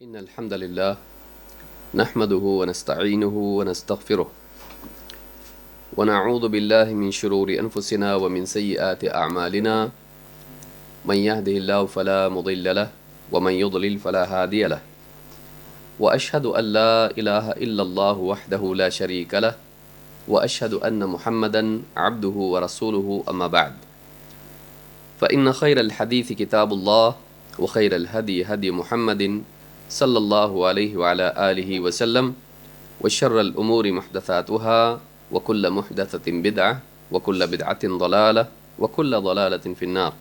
إن الحمد لله نحمده ونستعينه ونستغفره ونعوذ بالله من شرور أنفسنا ومن سيئات أعمالنا من يهده الله فلا مضل له ومن يضلل فلا هادي له وأشهد أن لا إله إلا الله وحده لا شريك له وأشهد أن محمدا عبده ورسوله أما بعد فإن خير الحديث كتاب الله وخير الهدي هدي محمد صلی اللہ علیہ وعلی آلہ وسلم وشر الامور محدثاتها وكل محدثة بدعة وكل بدعة ضلالة وكل ضلالة في النار۔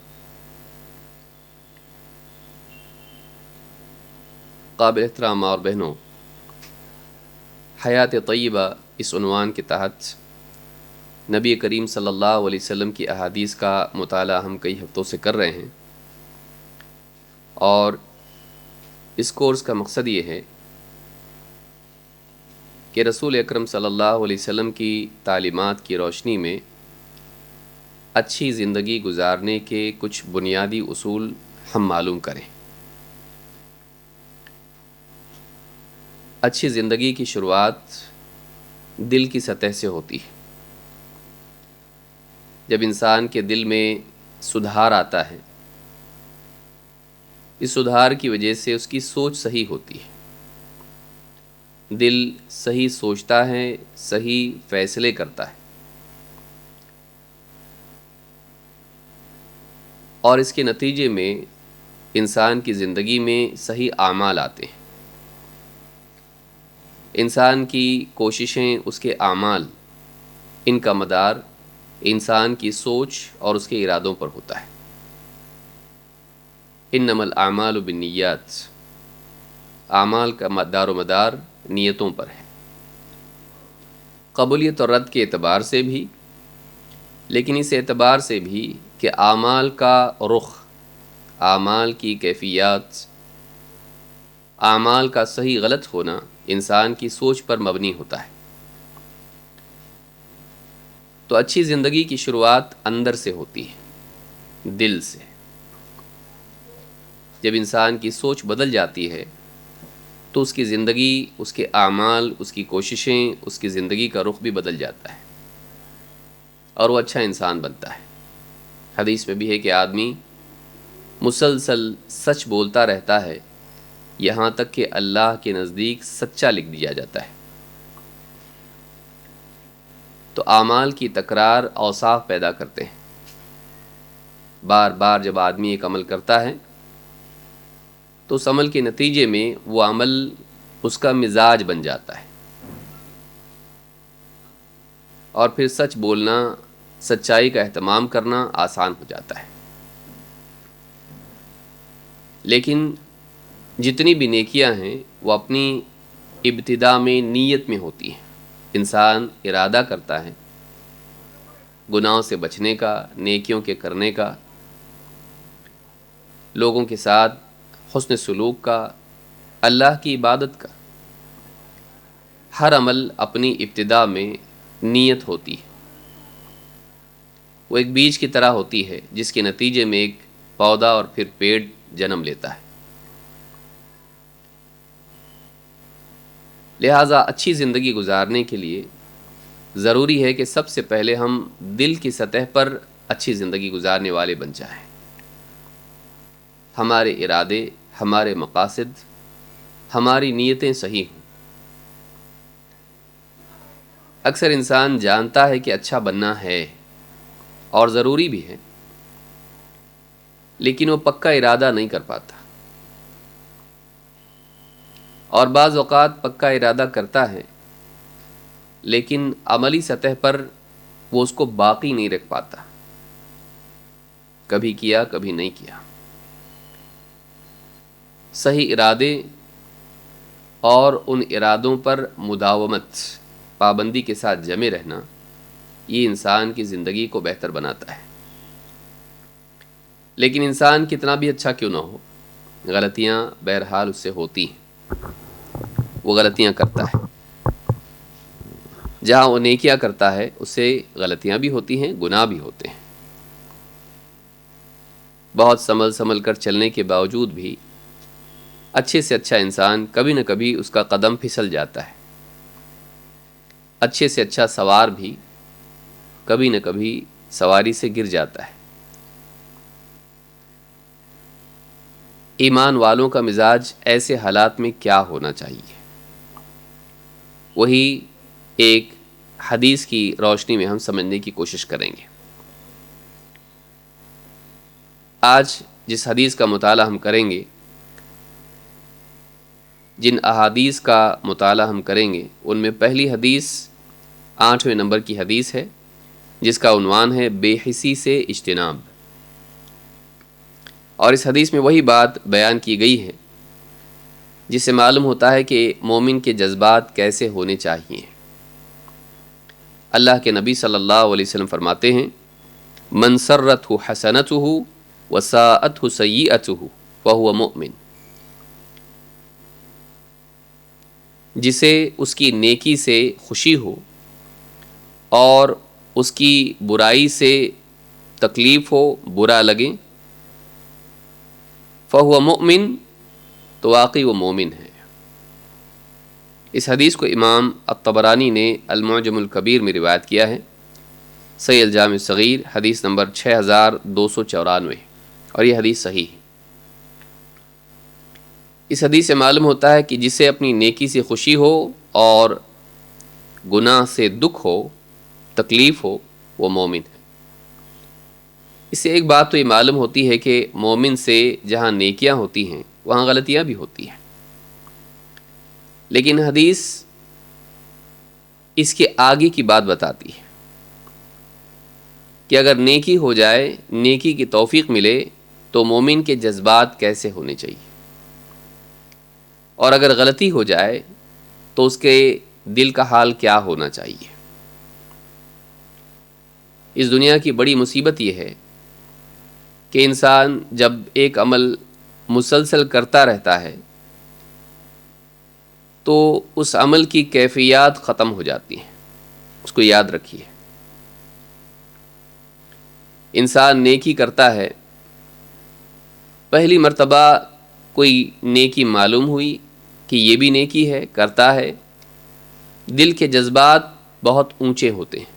قابل احترام اور بہنوں، حیات طیبہ اس عنوان کے تحت نبی کریم صلی اللہ علیہ وسلم کی احادیث کا مطالعہ ہم کئی ہفتوں سے کر رہے ہیں، اور اس کورس کا مقصد یہ ہے کہ رسول اکرم صلی اللہ علیہ وسلم کی تعلیمات کی روشنی میں اچھی زندگی گزارنے کے کچھ بنیادی اصول ہم معلوم کریں۔ اچھی زندگی کی شروعات دل کی سطح سے ہوتی ہے۔ جب انسان کے دل میں سدھار آتا ہے، اس سدھار کی وجہ سے اس کی سوچ صحیح ہوتی ہے، دل صحیح سوچتا ہے، صحیح فیصلے کرتا ہے، اور اس کے نتیجے میں انسان کی زندگی میں صحیح اعمال آتے ہیں۔ انسان کی کوششیں، اس کے اعمال، ان کا مدار انسان کی سوچ اور اس کے ارادوں پر ہوتا ہے۔ انما الاعمال بالنیات، اعمال کا دار و مدار نیتوں پر ہے، قبولیت اور رد کے اعتبار سے بھی، لیکن اس اعتبار سے بھی کہ اعمال کا رخ، اعمال کی کیفیات، اعمال کا صحیح غلط ہونا انسان کی سوچ پر مبنی ہوتا ہے۔ تو اچھی زندگی کی شروعات اندر سے ہوتی ہے، دل سے۔ جب انسان کی سوچ بدل جاتی ہے تو اس کی زندگی، اس کے اعمال، اس کی کوششیں، اس کی زندگی کا رخ بھی بدل جاتا ہے، اور وہ اچھا انسان بنتا ہے۔ حدیث میں بھی ہے کہ آدمی مسلسل سچ بولتا رہتا ہے یہاں تک کہ اللہ کے نزدیک سچا لکھ دیا جاتا ہے۔ تو اعمال کی تکرار اوصاف پیدا کرتے ہیں۔ بار بار جب آدمی ایک عمل کرتا ہے تو اس عمل کے نتیجے میں وہ عمل اس کا مزاج بن جاتا ہے، اور پھر سچ بولنا، سچائی کا اہتمام کرنا آسان ہو جاتا ہے۔ لیکن جتنی بھی نیکیاں ہیں وہ اپنی ابتدا میں نیت میں ہوتی ہیں۔ انسان ارادہ کرتا ہے گناہوں سے بچنے کا، نیکیوں کے کرنے کا، لوگوں کے ساتھ حسن سلوک کا، اللہ کی عبادت کا۔ ہر عمل اپنی ابتدا میں نیت ہوتی ہے، وہ ایک بیج کی طرح ہوتی ہے جس کے نتیجے میں ایک پودا اور پھر پیڑ جنم لیتا ہے۔ لہٰذا اچھی زندگی گزارنے کے لیے ضروری ہے کہ سب سے پہلے ہم دل کی سطح پر اچھی زندگی گزارنے والے بن جائیں۔ ہمارے ارادے، ہمارے مقاصد، ہماری نیتیں صحیح ہوں۔ اکثر انسان جانتا ہے کہ اچھا بننا ہے اور ضروری بھی ہے، لیکن وہ پکا ارادہ نہیں کر پاتا، اور بعض اوقات پکا ارادہ کرتا ہے لیکن عملی سطح پر وہ اس کو باقی نہیں رکھ پاتا، کبھی کیا کبھی نہیں کیا۔ صحیح ارادے اور ان ارادوں پر مداومت، پابندی کے ساتھ جمے رہنا، یہ انسان کی زندگی کو بہتر بناتا ہے۔ لیکن انسان کتنا بھی اچھا کیوں نہ ہو، غلطیاں بہرحال اس سے ہوتی ہیں، وہ غلطیاں کرتا ہے۔ جہاں وہ نیکیاں کرتا ہے اس سے غلطیاں بھی ہوتی ہیں، گناہ بھی ہوتے ہیں۔ بہت سنبھل کر چلنے کے باوجود بھی اچھے سے اچھا انسان کبھی نہ کبھی اس کا قدم پھسل جاتا ہے، اچھے سے اچھا سوار بھی کبھی نہ کبھی سواری سے گر جاتا ہے۔ ایمان والوں کا مزاج ایسے حالات میں کیا ہونا چاہیے، وہی ایک حدیث کی روشنی میں ہم سمجھنے کی کوشش کریں گے۔ آج جس حدیث کا مطالعہ ہم کریں گے، جن احادیث کا مطالعہ ہم کریں گے، ان میں پہلی حدیث 8ویں نمبر کی حدیث ہے، جس کا عنوان ہے بے حسی سے اجتناب۔ اور اس حدیث میں وہی بات بیان کی گئی ہے جس سے معلوم ہوتا ہے کہ مومن کے جذبات کیسے ہونے چاہیے۔ اللہ کے نبی صلی اللہ علیہ وسلم فرماتے ہیں، من سرتہ حسنتہ وساءتہ سیئتہ فہو مؤمن، جسے اس کی نیکی سے خوشی ہو اور اس کی برائی سے تکلیف ہو، برا لگے، فہو مؤمن، تو واقعی وہ مومن ہے۔ اس حدیث کو امام الطبرانی نے المعجم الکبیر میں روایت کیا ہے، صحیح الجامع الصغیر حدیث نمبر 6294، اور یہ حدیث صحیح ہے۔ اس حدیث سے معلوم ہوتا ہے کہ جسے اپنی نیکی سے خوشی ہو اور گناہ سے دکھ ہو، تکلیف ہو، وہ مومن ہے۔ اس سے ایک بات تو یہ معلوم ہوتی ہے کہ مومن سے جہاں نیکیاں ہوتی ہیں وہاں غلطیاں بھی ہوتی ہیں، لیکن حدیث اس کے آگے کی بات بتاتی ہے کہ اگر نیکی ہو جائے، نیکی کی توفیق ملے، تو مومن کے جذبات کیسے ہونے چاہیے، اور اگر غلطی ہو جائے تو اس کے دل کا حال کیا ہونا چاہیے۔ اس دنیا کی بڑی مصیبت یہ ہے کہ انسان جب ایک عمل مسلسل کرتا رہتا ہے تو اس عمل کی کیفیات ختم ہو جاتی ہیں۔ اس کو یاد رکھیے، انسان نیکی کرتا ہے، پہلی مرتبہ کوئی نیکی معلوم ہوئی کہ یہ بھی نیکی ہے، کرتا ہے، دل کے جذبات بہت اونچے ہوتے ہیں۔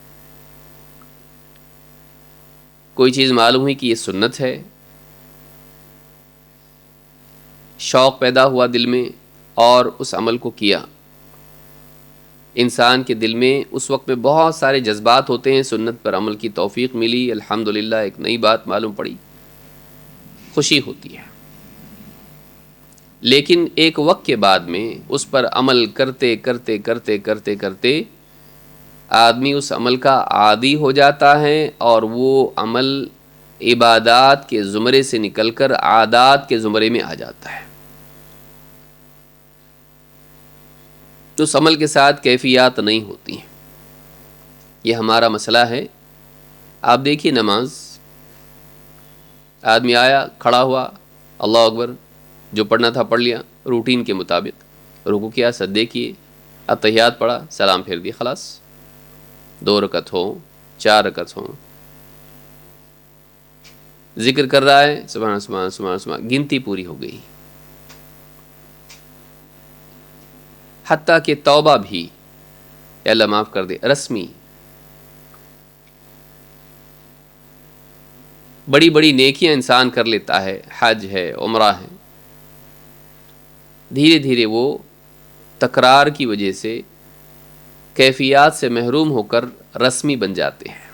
کوئی چیز معلوم ہوئی کہ یہ سنت ہے، شوق پیدا ہوا دل میں اور اس عمل کو کیا۔ انسان کے دل میں اس وقت میں بہت سارے جذبات ہوتے ہیں، سنت پر عمل کی توفیق ملی، الحمدللہ ایک نئی بات معلوم پڑی، خوشی ہوتی ہے۔ لیکن ایک وقت کے بعد میں اس پر عمل کرتے کرتے کرتے کرتے کرتے آدمی اس عمل کا عادی ہو جاتا ہے، اور وہ عمل عبادات کے زمرے سے نکل کر عادات کے زمرے میں آ جاتا ہے۔ تو اس عمل کے ساتھ کیفیات نہیں ہوتی ہیں۔ یہ ہمارا مسئلہ ہے۔ آپ دیکھیے، نماز، آدمی آیا، کھڑا ہوا، اللہ اکبر، جو پڑھنا تھا پڑھ لیا روٹین کے مطابق، رکوع کیا، سجدے کیے، اتحیات پڑھا، سلام پھیر دی، خلاص۔ 2 رکعت ہوں، 4 رکعت ہوں، ذکر کر رہا ہے، سبحان سبحان سبحان سبحان، گنتی پوری ہو گئی۔ حتیٰ کہ توبہ بھی، یا اللہ معاف کر دے، رسمی بڑی بڑی نیکیاں انسان کر لیتا ہے، حج ہے، عمرہ ہے، دھیرے دھیرے وہ تکرار کی وجہ سے کیفیات سے محروم ہو کر رسمی بن جاتے ہیں۔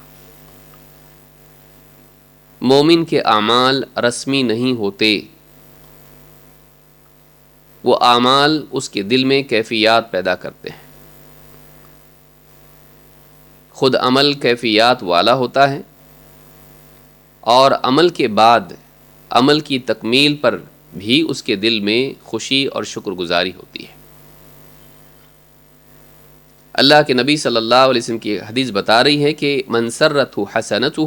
مومن کے اعمال رسمی نہیں ہوتے، وہ اعمال اس کے دل میں کیفیات پیدا کرتے ہیں۔ خود عمل کیفیات والا ہوتا ہے، اور عمل کے بعد عمل کی تکمیل پر بھی اس کے دل میں خوشی اور شکر گزاری ہوتی ہے۔ اللہ کے نبی صلی اللہ علیہ وسلم کی حدیث بتا رہی ہے کہ من سرتہ حسنتہ،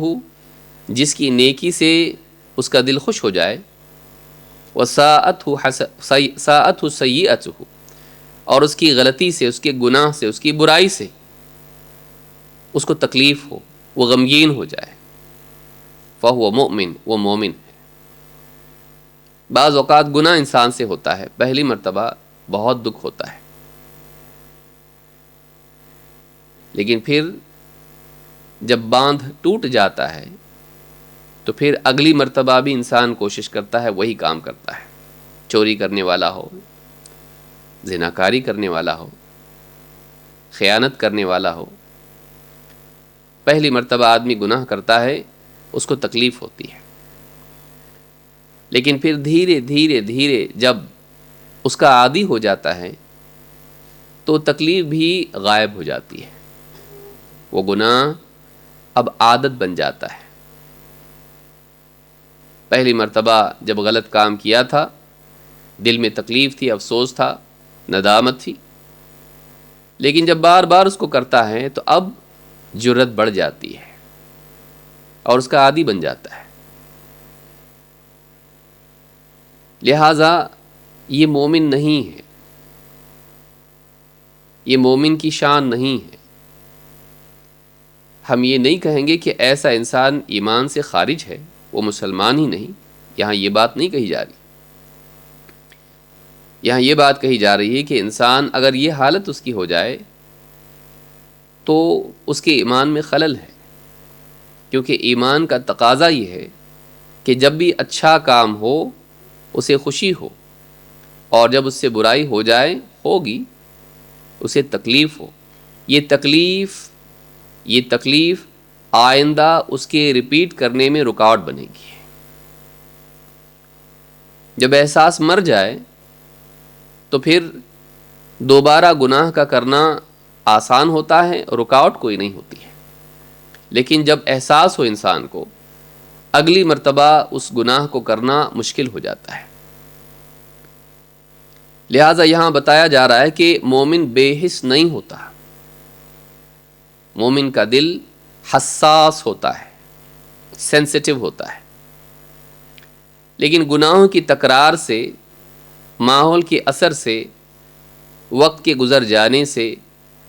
جس کی نیکی سے اس کا دل خوش ہو جائے، وساءتہ سیئتہ، اور اس کی غلطی سے، اس کے گناہ سے، اس کی برائی سے اس کو تکلیف ہو، وہ غمگین ہو جائے، فہو مؤمن، وہ مومن ہے۔ بعض اوقات گناہ انسان سے ہوتا ہے، پہلی مرتبہ بہت دکھ ہوتا ہے، لیکن پھر جب باندھ ٹوٹ جاتا ہے تو پھر اگلی مرتبہ بھی انسان کوشش کرتا ہے وہی کام کرتا ہے، چوری کرنے والا ہو، زناکاری کرنے والا ہو، خیانت کرنے والا ہو۔ پہلی مرتبہ آدمی گناہ کرتا ہے، اس کو تکلیف ہوتی ہے، لیکن پھر دھیرے دھیرے دھیرے جب اس کا عادی ہو جاتا ہے تو تکلیف بھی غائب ہو جاتی ہے، وہ گناہ اب عادت بن جاتا ہے۔ پہلی مرتبہ جب غلط کام کیا تھا، دل میں تکلیف تھی، افسوس تھا، ندامت تھی، لیکن جب بار بار اس کو کرتا ہے تو اب جرت بڑھ جاتی ہے اور اس کا عادی بن جاتا ہے۔ لہٰذا یہ مومن نہیں ہے، یہ مومن کی شان نہیں ہے۔ ہم یہ نہیں کہیں گے کہ ایسا انسان ایمان سے خارج ہے، وہ مسلمان ہی نہیں، یہاں یہ بات نہیں کہی جا رہی۔ یہاں یہ بات کہی جا رہی ہے کہ انسان اگر یہ حالت اس کی ہو جائے تو اس کے ایمان میں خلل ہے، کیونکہ ایمان کا تقاضا یہ ہے کہ جب بھی اچھا کام ہو اسے خوشی ہو، اور جب اس سے برائی ہو جائے، ہوگی، اسے تکلیف ہو۔ یہ تکلیف آئندہ اس کے ریپیٹ کرنے میں رکاوٹ بنے گی۔ جب احساس مر جائے تو پھر دوبارہ گناہ کا کرنا آسان ہوتا ہے، رکاوٹ کوئی نہیں ہوتی ہے، لیکن جب احساس ہو انسان کو، اگلی مرتبہ اس گناہ کو کرنا مشکل ہو جاتا ہے۔ لہٰذا یہاں بتایا جا رہا ہے کہ مومن بے حس نہیں ہوتا، مومن کا دل حساس ہوتا ہے، سینسٹیو ہوتا ہے، لیکن گناہوں کی تکرار سے، ماحول کے اثر سے، وقت کے گزر جانے سے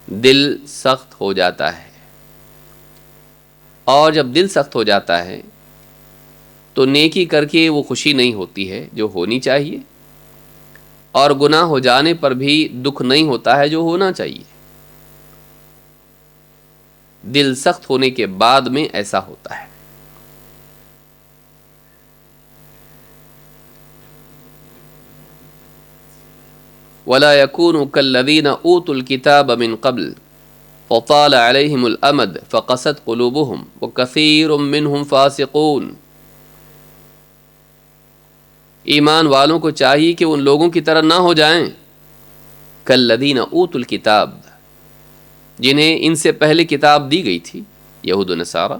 دل سخت ہو جاتا ہے، اور جب دل سخت ہو جاتا ہے تو نیکی کر کے وہ خوشی نہیں ہوتی ہے جو ہونی چاہیے، اور گناہ ہو جانے پر بھی دکھ نہیں ہوتا ہے جو ہونا چاہیے۔ دل سخت ہونے کے بعد میں ایسا ہوتا ہے۔ وَلَا يَكُونُوا كَالَّذِينَ أُوتُوا الْكِتَابَ مِنْ قَبْلُ فَطَالَ عَلَيْهِمُ الْأَمَدُ فَقَسَتْ قُلُوبُهُمْ وَكَثِيرٌ مِّنْهُمْ فَاسِقُونَ۔ ایمان والوں کو چاہیے کہ ان لوگوں کی طرح نہ ہو جائیں، كَالَّذِينَ أُوتُوا الْكِتَابَ، جنہیں ان سے پہلے کتاب دی گئی تھی، یہود و نصارہ،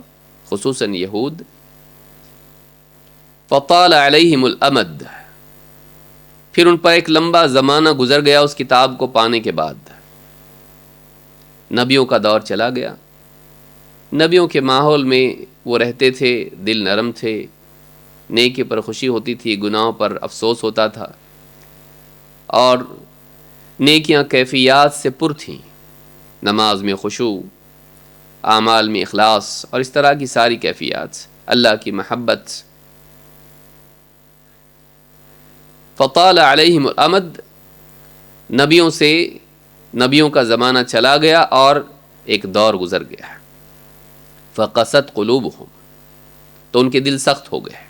خصوصاً یہود۔ فَطَالَ عَلَيْهِمُ الْأَمَدُ، پھر ان پر ایک لمبا زمانہ گزر گیا اس کتاب کو پانے کے بعد، نبیوں کا دور چلا گیا، نبیوں کے ماحول میں وہ رہتے تھے، دل نرم تھے، نیکی پر خوشی ہوتی تھی، گناہوں پر افسوس ہوتا تھا، اور نیکیاں کیفیات سے پر تھیں، نماز میں خشوع، اعمال میں اخلاص، اور اس طرح کی ساری کیفیات، اللہ کی محبت۔ فطال علیہم الامد، نبیوں کا زمانہ چلا گیا اور ایک دور گزر گیا۔ فقست قلوبہم، تو ان کے دل سخت ہو گئے،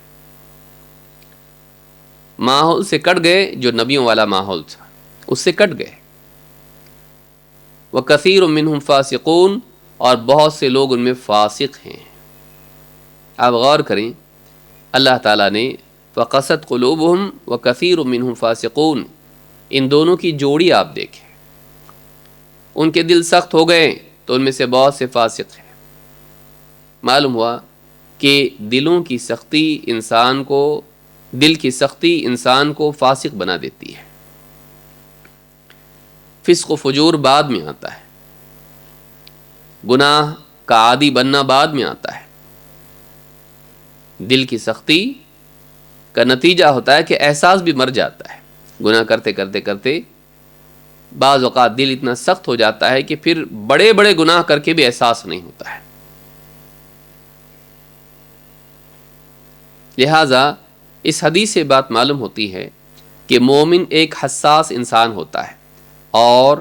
ماحول سے کٹ گئے، جو نبیوں والا ماحول تھا اس سے کٹ گئے۔ وکثیر منہم فاسقون، اور بہت سے لوگ ان میں فاسق ہیں۔ آپ غور کریں، اللہ تعالیٰ نے فقست قلوبہم وکثیر منہم فاسقون، ان دونوں کی جوڑی آپ دیکھیں، ان کے دل سخت ہو گئے تو ان میں سے بہت سے فاسق ہیں۔ معلوم ہوا کہ دل کی سختی انسان کو فاسق بنا دیتی ہے۔ فسق و فجور بعد میں آتا ہے، گناہ کا عادی بننا بعد میں آتا ہے۔ دل کی سختی کا نتیجہ ہوتا ہے کہ احساس بھی مر جاتا ہے، گناہ کرتے کرتے کرتے بعض اوقات دل اتنا سخت ہو جاتا ہے کہ پھر بڑے بڑے گناہ کر کے بھی احساس نہیں ہوتا ہے۔ لہٰذا اس حدیث سے بات معلوم ہوتی ہے کہ مومن ایک حساس انسان ہوتا ہے، اور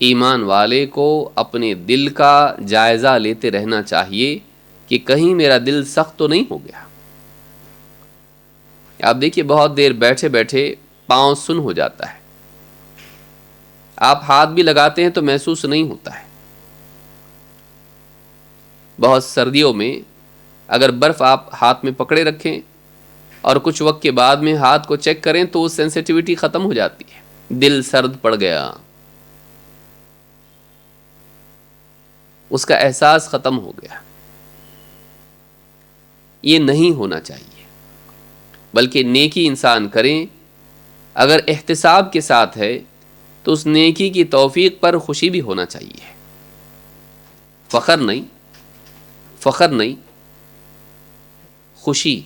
ایمان والے کو اپنے دل کا جائزہ لیتے رہنا چاہیے کہ کہیں میرا دل سخت تو نہیں ہو گیا۔ آپ دیکھیے بہت دیر بیٹھے بیٹھے پاؤں سن ہو جاتا ہے، آپ ہاتھ بھی لگاتے ہیں تو محسوس نہیں ہوتا ہے۔ بہت سردیوں میں اگر برف آپ ہاتھ میں پکڑے رکھیں اور کچھ وقت کے بعد میں ہاتھ کو چیک کریں تو سینسیٹیوٹی ختم ہو جاتی ہے، دل سرد پڑ گیا، اس کا احساس ختم ہو گیا۔ یہ نہیں ہونا چاہیے، بلکہ نیکی انسان کریں، اگر احتساب کے ساتھ ہے تو اس نیکی کی توفیق پر خوشی بھی ہونا چاہیے، فخر نہیں، خوشی۔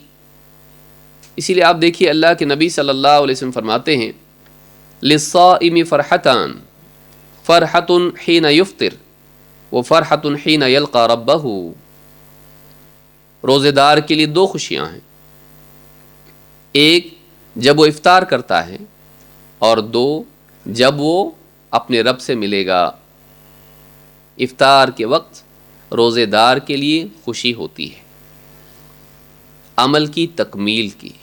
اسی لیے آپ دیکھیے اللہ کے نبی صلی اللہ علیہ وسلم فرماتے ہیں للصائم فرحتان، فرحت حین یفطر وفرحت حین یلقى ربہ۔ روزے دار کے لیے دو خوشیاں ہیں، ایک جب وہ افطار کرتا ہے، اور دو جب وہ اپنے رب سے ملے گا۔ افطار کے وقت روزے دار کے لیے خوشی ہوتی ہے عمل کی تکمیل کی،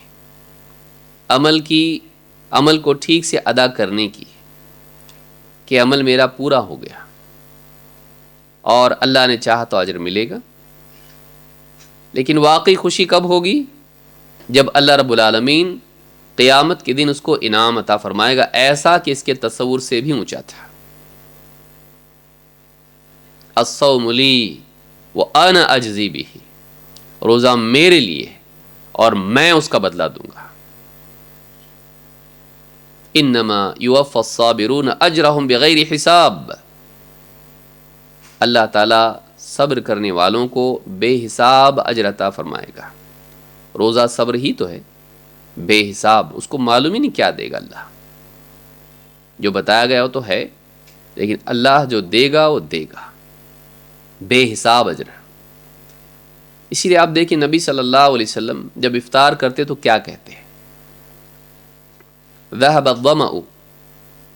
عمل کو ٹھیک سے ادا کرنے کی، کہ عمل میرا پورا ہو گیا اور اللہ نے چاہا تو اجر ملے گا۔ لیکن واقعی خوشی کب ہوگی؟ جب اللہ رب العالمین قیامت کے دن اس کو انعام عطا فرمائے گا ایسا کہ اس کے تصور سے بھی اونچا تھا۔ الصوم لی وانا اجزی بہ، روزہ میرے لیے اور میں اس کا بدلہ دوں گا۔ انما یوفی الصابرون اجرہم بغیر حساب، اللہ تعالی صبر کرنے والوں کو بے حساب اجر عطا فرمائے گا۔ روزہ صبر ہی تو ہے، بے حساب، اس کو معلوم ہی نہیں کیا دے گا اللہ۔ جو بتایا گیا وہ تو ہے، لیکن اللہ جو دے گا وہ دے گا بے حساب اجر۔ اسی لیے آپ دیکھیں نبی صلی اللہ علیہ وسلم جب افطار کرتے تو کیا کہتے ہیں؟ ذهب الظمأ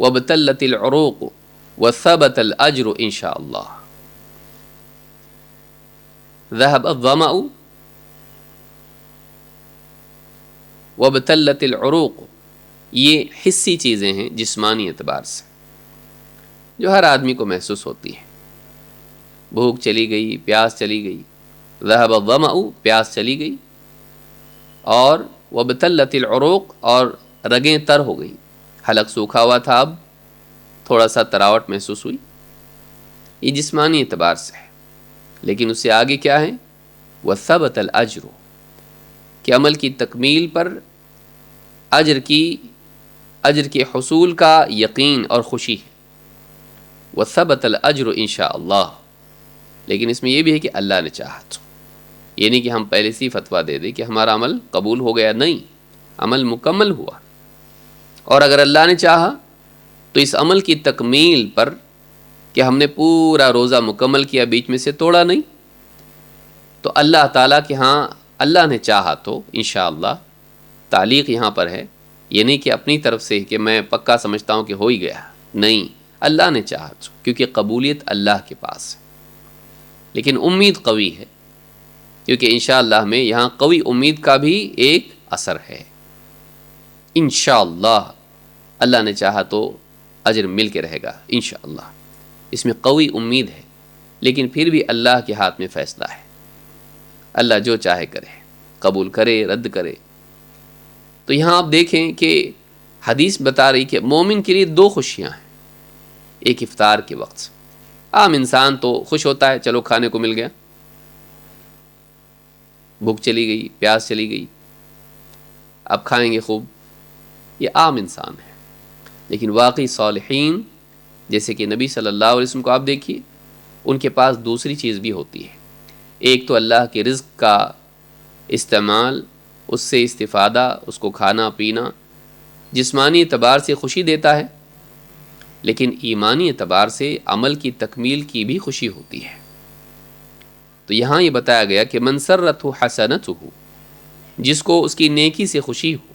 وابتلت العروق وثبت الاجر ان شاء اللہ۔ ذهب الظمأ وابتلت العروق، یہ حسی چیزیں ہیں جسمانی اعتبار سے جو ہر آدمی کو محسوس ہوتی ہیں۔ بھوک چلی گئی، پیاس چلی گئی، ذهب الظمأ، پیاس چلی گئی، اور وابتلت العروق، اور رگیں تر ہو گئی، حلق سوکھا ہوا تھا اب تھوڑا سا تراوٹ محسوس ہوئی، یہ جسمانی اعتبار سے ہے۔ لیکن اس سے آگے کیا ہے؟ وثبت الاجر، کہ عمل کی تکمیل پر اجر کے حصول کا یقین اور خوشی ہے۔ وثبت الاجر ان شاء اللہ، لیکن اس میں یہ بھی ہے کہ اللہ نے چاہا تو، یہ نہیں کہ ہم پہلے سے ہی فتویٰ دے دیں کہ ہمارا عمل قبول ہو گیا، نہیں، عمل مکمل ہوا، اور اگر اللہ نے چاہا تو اس عمل کی تکمیل پر کہ ہم نے پورا روزہ مکمل کیا، بیچ میں سے توڑا نہیں، تو اللہ تعالیٰ کہ ہاں اللہ نے چاہا تو انشاءاللہ، تعلیق یہاں پر ہے، یہ نہیں کہ اپنی طرف سے کہ میں پکا سمجھتا ہوں کہ ہو ہی گیا، نہیں، اللہ نے چاہا تو، کیونکہ قبولیت اللہ کے پاس ہے۔ لیکن امید قوی ہے، کیونکہ انشاءاللہ میں یہاں قوی امید کا بھی ایک اثر ہے۔ انشاءاللہ اللہ نے چاہا تو اجر مل کے رہے گا انشاءاللہ، اس میں قوی امید ہے، لیکن پھر بھی اللہ کے ہاتھ میں فیصلہ ہے، اللہ جو چاہے کرے، قبول کرے رد کرے۔ تو یہاں آپ دیکھیں کہ حدیث بتا رہی کہ مومن کے لیے دو خوشیاں ہیں، ایک افطار کے وقت، عام انسان تو خوش ہوتا ہے چلو کھانے کو مل گیا، بھوک چلی گئی، پیاس چلی گئی، اب کھائیں گے خوب، یہ عام انسان ہے۔ لیکن واقعی صالحین جیسے کہ نبی صلی اللہ علیہ وسلم کو آپ دیکھیے، ان کے پاس دوسری چیز بھی ہوتی ہے، ایک تو اللہ کے رزق کا استعمال، اس سے استفادہ، اس کو کھانا پینا جسمانی اعتبار سے خوشی دیتا ہے، لیکن ایمانی اعتبار سے عمل کی تکمیل کی بھی خوشی ہوتی ہے۔ تو یہاں یہ بتایا گیا کہ من سرتہ حسنتہ جس کو اس کی نیکی سے خوشی ہو،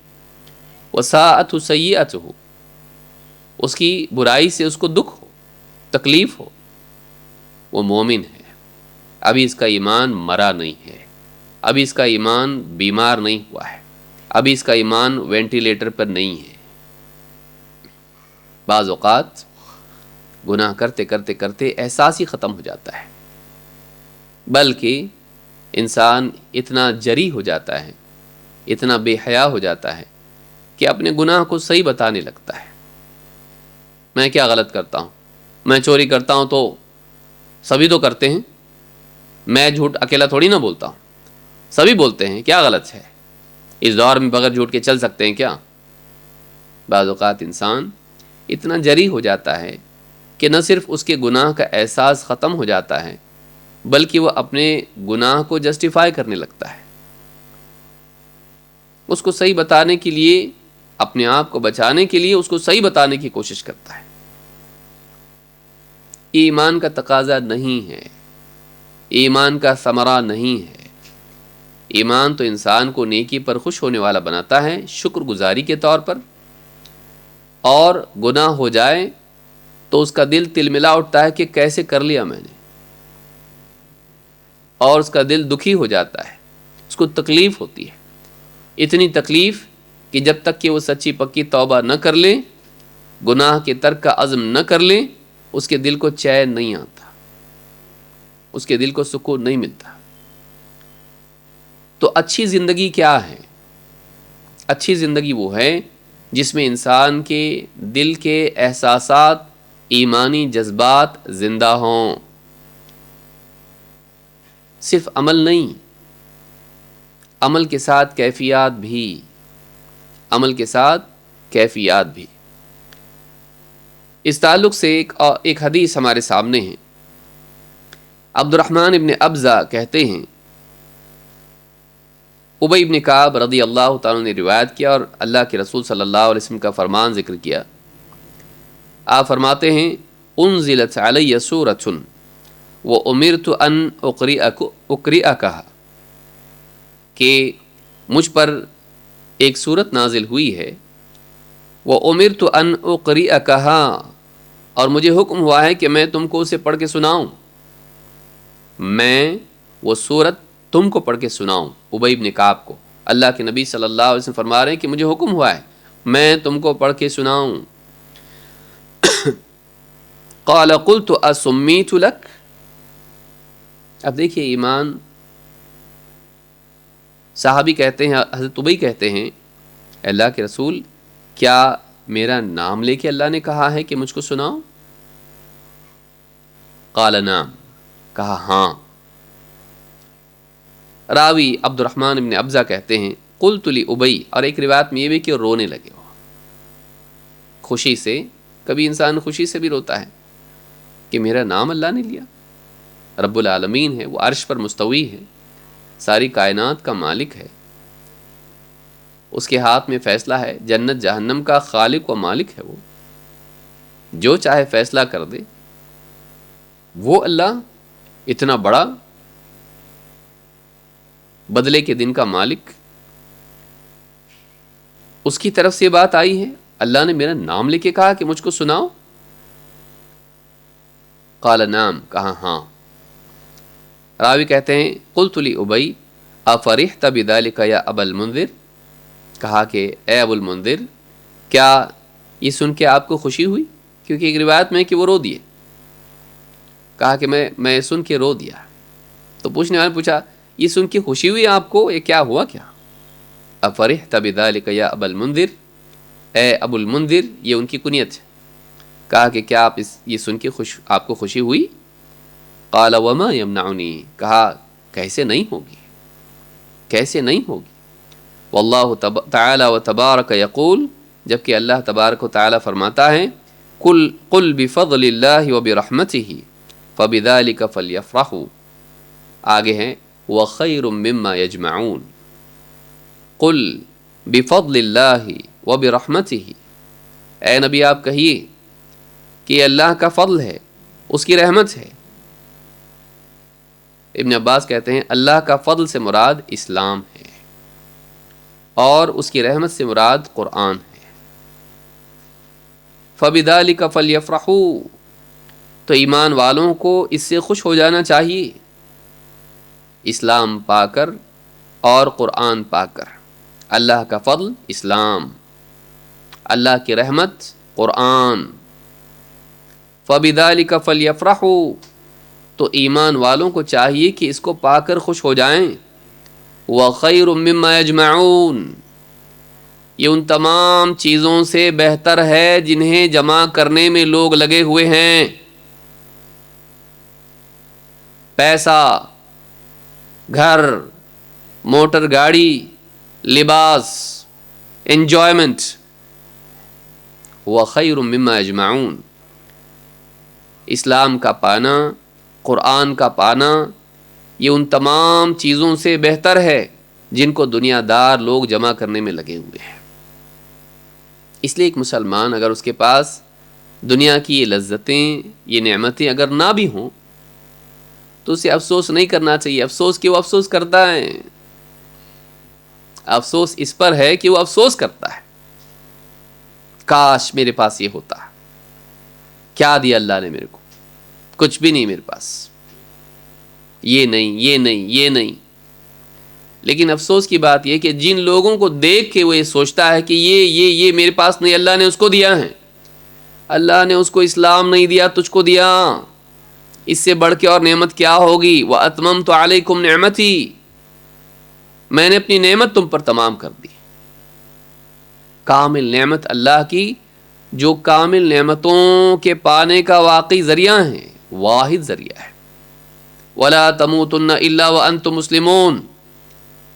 وساءت سیئت ہو، اس کی برائی سے اس کو دکھ ہو، تکلیف ہو، وہ مومن ہے، ابھی اس کا ایمان مرا نہیں ہے، ابھی اس کا ایمان بیمار نہیں ہوا ہے، ابھی اس کا ایمان وینٹیلیٹر پر نہیں ہے۔ بعض اوقات گناہ کرتے کرتے کرتے احساس ہی ختم ہو جاتا ہے، بلکہ انسان اتنا جری ہو جاتا ہے، اتنا بے حیا ہو جاتا ہے کہ اپنے گناہ کو صحیح بتانے لگتا ہے۔ میں کیا غلط کرتا ہوں؟ میں چوری کرتا ہوں تو سبھی تو کرتے ہیں، میں جھوٹ اکیلا تھوڑی نہ بولتا ہوں، سبھی بولتے ہیں، کیا غلط ہے؟ اس دور میں بغیر جھوٹ کے چل سکتے ہیں کیا؟ بعض اوقات انسان اتنا جری ہو جاتا ہے کہ نہ صرف اس کے گناہ کا احساس ختم ہو جاتا ہے، بلکہ وہ اپنے گناہ کو جسٹیفائی کرنے لگتا ہے، اس کو صحیح بتانے کے لیے، اپنے آپ کو بچانے کے لیے اس کو صحیح بتانے کی کوشش کرتا ہے۔ ایمان کا تقاضا نہیں ہے، ایمان کا ثمرہ نہیں ہے۔ ایمان تو انسان کو نیکی پر خوش ہونے والا بناتا ہے، شکر گزاری کے طور پر، اور گناہ ہو جائے تو اس کا دل تلملا اٹھتا ہے کہ کیسے کر لیا میں نے، اور اس کا دل دکھی ہو جاتا ہے، اس کو تکلیف ہوتی ہے، اتنی تکلیف کہ جب تک کہ وہ سچی پکی توبہ نہ کر لے، گناہ کے ترک کا عزم نہ کر لے، اس کے دل کو چین نہیں آتا، اس کے دل کو سکون نہیں ملتا۔ تو اچھی زندگی کیا ہے؟ اچھی زندگی وہ ہے جس میں انسان کے دل کے احساسات، ایمانی جذبات زندہ ہوں، صرف عمل نہیں، عمل کے ساتھ کیفیات بھی، عمل کے ساتھ کیفیات بھی۔ اس تعلق سے ایک حدیث ہمارے سامنے ہے۔ عبد الرحمن ابن ابزہ کہتے ہیں، ابی ابن کعب رضی اللہ تعالیٰ نے روایت کیا اور اللہ کے رسول صلی اللہ علیہ وسلم کا فرمان ذکر کیا۔ آپ فرماتے ہیں، انزلت علی سورۃ وامرت ان اقرئکھا، کہ مجھ پر ایک سورت نازل ہوئی ہے، وامرت ان اقرئکھا، اور مجھے حکم ہوا ہے کہ میں تم کو اسے پڑھ کے سناؤں، میں وہ سورت تم کو پڑھ کے سناؤں۔ ابی ابن کعب کو اللہ کے نبی صلی اللہ علیہ وسلم فرما رہے ہیں کہ مجھے حکم ہوا ہے میں تم کو پڑھ کے سناؤں۔ قال قلت اسمیت لک، اب دیکھیے ایمان، صحابی کہتے ہیں، حضرت ابی کہتے ہیں، اللہ کے رسول کیا میرا نام لے کے اللہ نے کہا ہے کہ مجھ کو سناؤ؟ قال نعم، کہا ہاں۔ راوی عبد الرحمن ابن ابزہ کہتے ہیں، قلت لابی، اور ایک روایت میں یہ بھی کہ رونے لگے ہو، خوشی سے، کبھی انسان خوشی سے بھی روتا ہے کہ میرا نام اللہ نے لیا۔ رب العالمین ہے، وہ عرش پر مستوی ہے، ساری کائنات کا مالک ہے، اس کے ہاتھ میں فیصلہ ہے، جنت جہنم کا خالق و مالک ہے، وہ جو چاہے فیصلہ کر دے۔ وہ اللہ اتنا بڑا، بدلے کے دن کا مالک، اس کی طرف سے بات آئی ہے، اللہ نے میرا نام لے کے کہا کہ مجھ کو سناؤ۔ قال نعم، کہا ہاں۔ راوی کہتے ہیں، قلت لابی افرحت بذلک یا ابا المنذر، کہا کہ اے ابو المنذر، کیا یہ سن کے آپ کو خوشی ہوئی؟ کیونکہ ایک روایت میں کہ وہ رو دیے، کہا کہ میں سن کے رو دیا۔ تو پوچھنے والے نے پوچھا، یہ سن کے خوشی ہوئی آپ کو، یہ کیا ہوا کیا؟ افرحت بذلک یا ابا المنذر، اے ابو المنذر، یہ ان کی کنیت ہے، کہا کہ کیا آپ یہ سن کے آپ کو خوشی ہوئی؟ قال وما یمنعنی، کہا کیسے نہیں ہوگی، کیسے نہیں ہوگی۔ واللہ تعالی و تبارک یقول، جبکہ اللہ تبارک و تعالی فرماتا ہے، قل بفضل اللہ وبرحمتہ فبذلک فلیفرحوا، آگے ہیں وخیر مما یجمعون، قل بفضل اللہ وبرحمتہ، اے نبی آپ کہیے کہ یہ اللہ کا فضل ہے، اس کی رحمت ہے۔ ابن عباس کہتے ہیں اللہ کا فضل سے مراد اسلام ہے، اور اس کی رحمت سے مراد قرآن ہے۔ فَبِذَلِكَ فَلْيَفْرَحُوا، تو ایمان والوں کو اس سے خوش ہو جانا چاہیے، اسلام پا کر اور قرآن پا کر۔ اللہ کا فضل اسلام، اللہ کی رحمت قرآن۔ فَبِذَلِكَ فَلْيَفْرَحُوا، تو ایمان والوں کو چاہیے کہ اس کو پا کر خوش ہو جائیں۔ وَخَيْرٌ مِّمَّا يَجْمَعُونَ، یہ ان تمام چیزوں سے بہتر ہے جنہیں جمع کرنے میں لوگ لگے ہوئے ہیں۔ پیسہ، گھر، موٹر گاڑی، لباس، انجوائمنٹ۔ وَخَيْرٌ مِّمَّا يَجْمَعُونَ، اسلام کا پانا، قرآن کا پانا، یہ ان تمام چیزوں سے بہتر ہے جن کو دنیا دار لوگ جمع کرنے میں لگے ہوئے ہیں۔ اس لیے ایک مسلمان اگر اس کے پاس دنیا کی یہ لذتیں، یہ نعمتیں اگر نہ بھی ہوں تو اسے افسوس نہیں کرنا چاہیے۔ افسوس کہ وہ افسوس کرتا ہے، افسوس اس پر ہے کہ وہ افسوس کرتا ہے، کاش میرے پاس یہ ہوتا۔ کیا دیا اللہ نے میرے کو؟ کچھ بھی نہیں میرے پاس، یہ نہیں، یہ نہیں، یہ نہیں۔ لیکن افسوس کی بات یہ کہ جن لوگوں کو دیکھ کے وہ یہ سوچتا ہے کہ یہ میرے پاس نہیں، اللہ نے اس کو دیا ہے۔ اللہ نے اس کو اسلام نہیں دیا، تجھ کو دیا۔ اس سے بڑھ کے اور نعمت کیا ہوگی؟ وَأَتْمَمْتُ عَلَيْكُمْ نِعْمَتِي، میں نے اپنی نعمت تم پر تمام کر دی۔ کامل نعمت اللہ کی، جو کامل نعمتوں کے پانے کا واقعی ذریعہ ہے، واحد ذریعہ ہے۔ وَلَا تَمُوتُنَّ إِلَّا وَأَنْتُمْ مُسْلِمُونَ،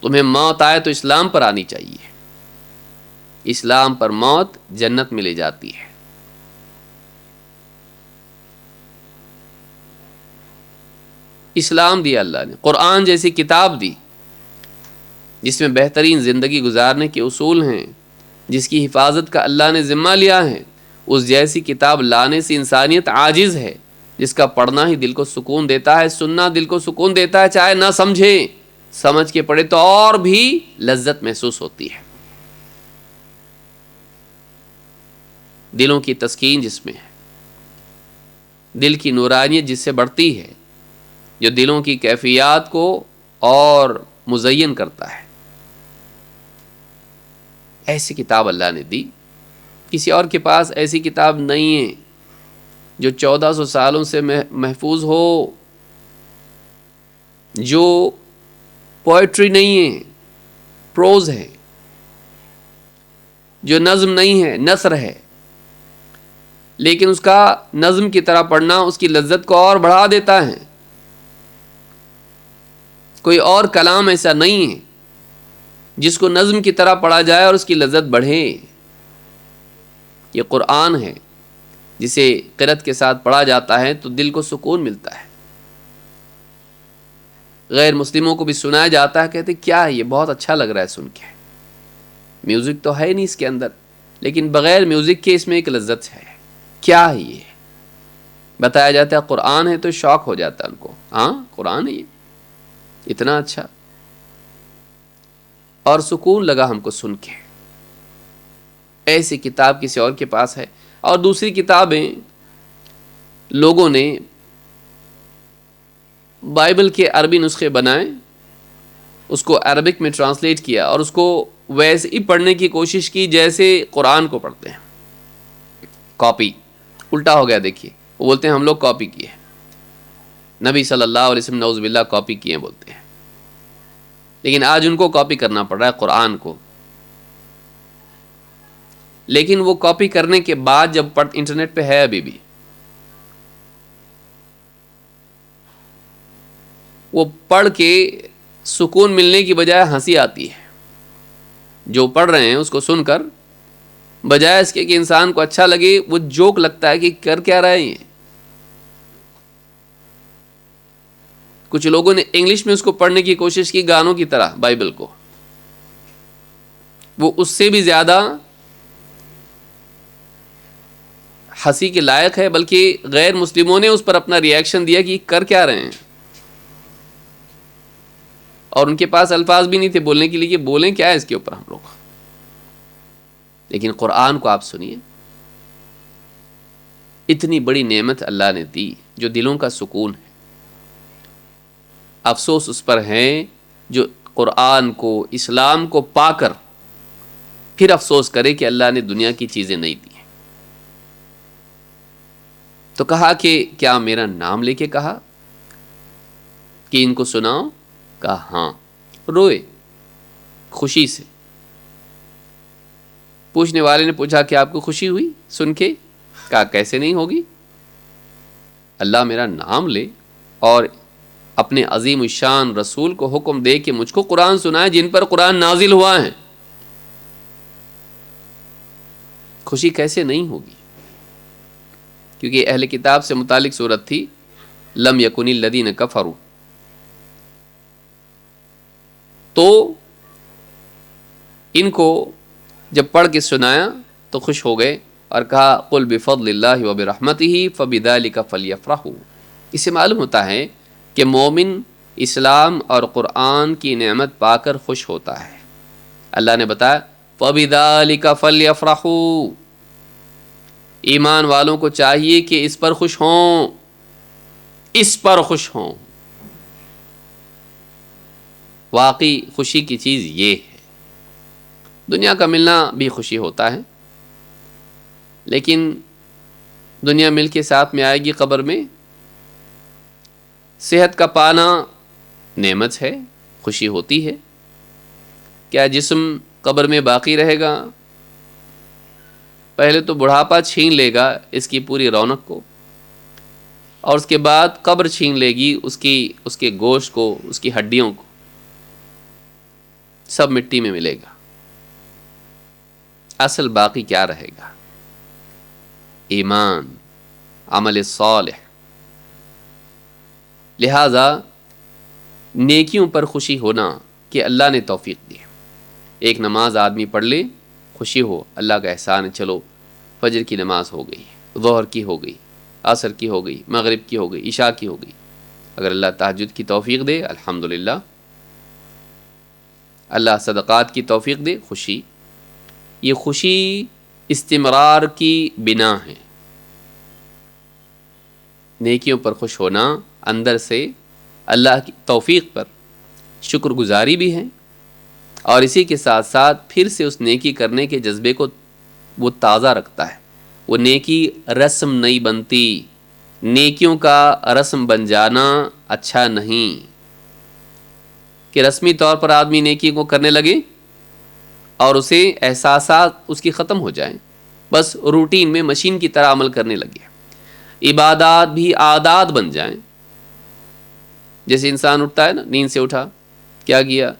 تمہیں موت آئے تو اسلام پر آنی چاہیے۔ اسلام پر موت جنت میں لے جاتی ہے۔ اسلام دیا اللہ نے، قرآن جیسی کتاب دی جس میں بہترین زندگی گزارنے کے اصول ہیں، جس کی حفاظت کا اللہ نے ذمہ لیا ہے۔ اس جیسی کتاب لانے سے انسانیت عاجز ہے، جس کا پڑھنا ہی دل کو سکون دیتا ہے، سننا دل کو سکون دیتا ہے، چاہے نہ سمجھے، سمجھ کے پڑھے تو اور بھی لذت محسوس ہوتی ہے۔ دلوں کی تسکین جس میں ہے، دل کی نورانیت جس سے بڑھتی ہے، جو دلوں کی کیفیات کو اور مزین کرتا ہے، ایسی کتاب اللہ نے دی۔ کسی اور کے پاس ایسی کتاب نہیں ہے جو 1400 سالوں سے محفوظ ہو، جو پوئٹری نہیں ہے، پروز ہے، جو نظم نہیں ہے، نثر ہے، لیکن اس کا نظم کی طرح پڑھنا اس کی لذت کو اور بڑھا دیتا ہے۔ کوئی اور کلام ایسا نہیں ہے جس کو نظم کی طرح پڑھا جائے اور اس کی لذت بڑھے۔ یہ قرآن ہے، جسے قرأت کے ساتھ پڑھا جاتا ہے تو دل کو سکون ملتا ہے۔ غیر مسلموں کو بھی سنایا جاتا ہے، کہتے کیا ہے یہ، بہت اچھا لگ رہا ہے سن کے۔ میوزک تو ہے نہیں اس کے اندر، لیکن بغیر میوزک کے اس میں ایک لذت ہے۔ کیا ہے یہ؟ بتایا جاتا ہے قرآن ہے تو شوق ہو جاتا ہے ان کو، ہاں قرآن ہے یہ، اتنا اچھا، اور سکون لگا ہم کو سن کے۔ ایسی کتاب کسی اور کے پاس ہے؟ اور دوسری کتابیں لوگوں نے بائبل کے عربی نسخے بنائے، اس کو عربک میں ٹرانسلیٹ کیا اور اس کو ویسے ہی پڑھنے کی کوشش کی جیسے قرآن کو پڑھتے ہیں۔ کاپی الٹا ہو گیا، دیکھیے، وہ بولتے ہیں ہم لوگ کاپی کیے، نبی صلی اللہ علیہ وسلم نعوذ باللہ کاپی کیے بولتے ہیں، لیکن آج ان کو کاپی کرنا پڑ رہا ہے قرآن کو۔ لیکن وہ کاپی کرنے کے بعد جب انٹرنیٹ پہ ہے ابھی بھی، وہ پڑھ کے سکون ملنے کی بجائے ہنسی آتی ہے۔ جو پڑھ رہے ہیں اس کو سن کر، بجائے اس کے کہ انسان کو اچھا لگے، وہ جوک لگتا ہے کہ کر کیا رہے ہیں۔ کچھ لوگوں نے انگلش میں اس کو پڑھنے کی کوشش کی گانوں کی طرح بائبل کو، وہ اس سے بھی زیادہ ہنسی کے لائق ہے، بلکہ غیر مسلموں نے اس پر اپنا ری ایکشن دیا کہ کر کیا رہے ہیں۔ اور ان کے پاس الفاظ بھی نہیں تھے بولنے کے لیے کہ بولیں کیا ہے اس کے اوپر ہم لوگ. لیکن قرآن کو آپ سنیے، اتنی بڑی نعمت اللہ نے دی جو دلوں کا سکون ہے. افسوس اس پر ہے جو قرآن کو، اسلام کو پا کر پھر افسوس کرے کہ اللہ نے دنیا کی چیزیں نہیں دی. تو کہا کہ کیا میرا نام لے کے کہا کہ ان کو سناؤ؟ کہا ہاں. روئے خوشی سے. پوچھنے والے نے پوچھا کہ آپ کو خوشی ہوئی سن کے؟ کہا کیسے نہیں ہوگی، اللہ میرا نام لے اور اپنے عظیم الشان رسول کو حکم دے کہ مجھ کو قرآن سنائے جن پر قرآن نازل ہوا ہے. خوشی کیسے نہیں ہوگی؟ کیونکہ اہل کتاب سے متعلق صورت تھی لم یکن الذین کفروا. تو ان کو جب پڑھ کے سنایا تو خوش ہو گئے اور کہا قل بفضل اللہ وبرحمتہ فبذلک فلیفرحوا. اس سے معلوم ہوتا ہے کہ مومن اسلام اور قرآن کی نعمت پا کر خوش ہوتا ہے. اللہ نے بتایا فبذلک فلیفرحوا، ایمان والوں کو چاہیے کہ اس پر خوش ہوں، اس پر خوش ہوں. واقعی خوشی کی چیز یہ ہے. دنیا کا ملنا بھی خوشی ہوتا ہے، لیکن دنیا مل کے ساتھ میں آئے گی قبر میں. صحت کا پانا نعمت ہے، خوشی ہوتی ہے. کیا جسم قبر میں باقی رہے گا؟ پہلے تو بڑھاپا چھین لے گا اس کی پوری رونق کو، اور اس کے بعد قبر چھین لے گی اس کے گوشت کو، اس کی ہڈیوں کو. سب مٹی میں ملے گا. اصل باقی کیا رہے گا؟ ایمان، عمل صالح. لہذا نیکیوں پر خوشی ہونا کہ اللہ نے توفیق دی. ایک نماز آدمی پڑھ لے خوشی ہو، اللہ کا احسان ہے. چلو فجر کی نماز ہو گئی، ظہر کی ہو گئی، عصر کی ہو گئی، مغرب کی ہو گئی، عشاء کی ہو گئی. اگر اللہ تہجد کی توفیق دے الحمدللہ، اللہ صدقات کی توفیق دے، خوشی. یہ خوشی استمرار کی بنا ہے. نیکیوں پر خوش ہونا اندر سے اللہ کی توفیق پر شکر گزاری بھی ہے، اور اسی کے ساتھ ساتھ پھر سے اس نیکی کرنے کے جذبے کو وہ تازہ رکھتا ہے. وہ نیکی رسم نہیں بنتی. نیکیوں کا رسم بن جانا اچھا نہیں کہ رسمی طور پر آدمی نیکی کو کرنے لگے اور اسے احساسات اس کی ختم ہو جائیں، بس روٹین میں مشین کی طرح عمل کرنے لگے. عبادات بھی عادات بن جائیں. جیسے انسان اٹھتا ہے نا، نیند سے اٹھا، کیا کیا؟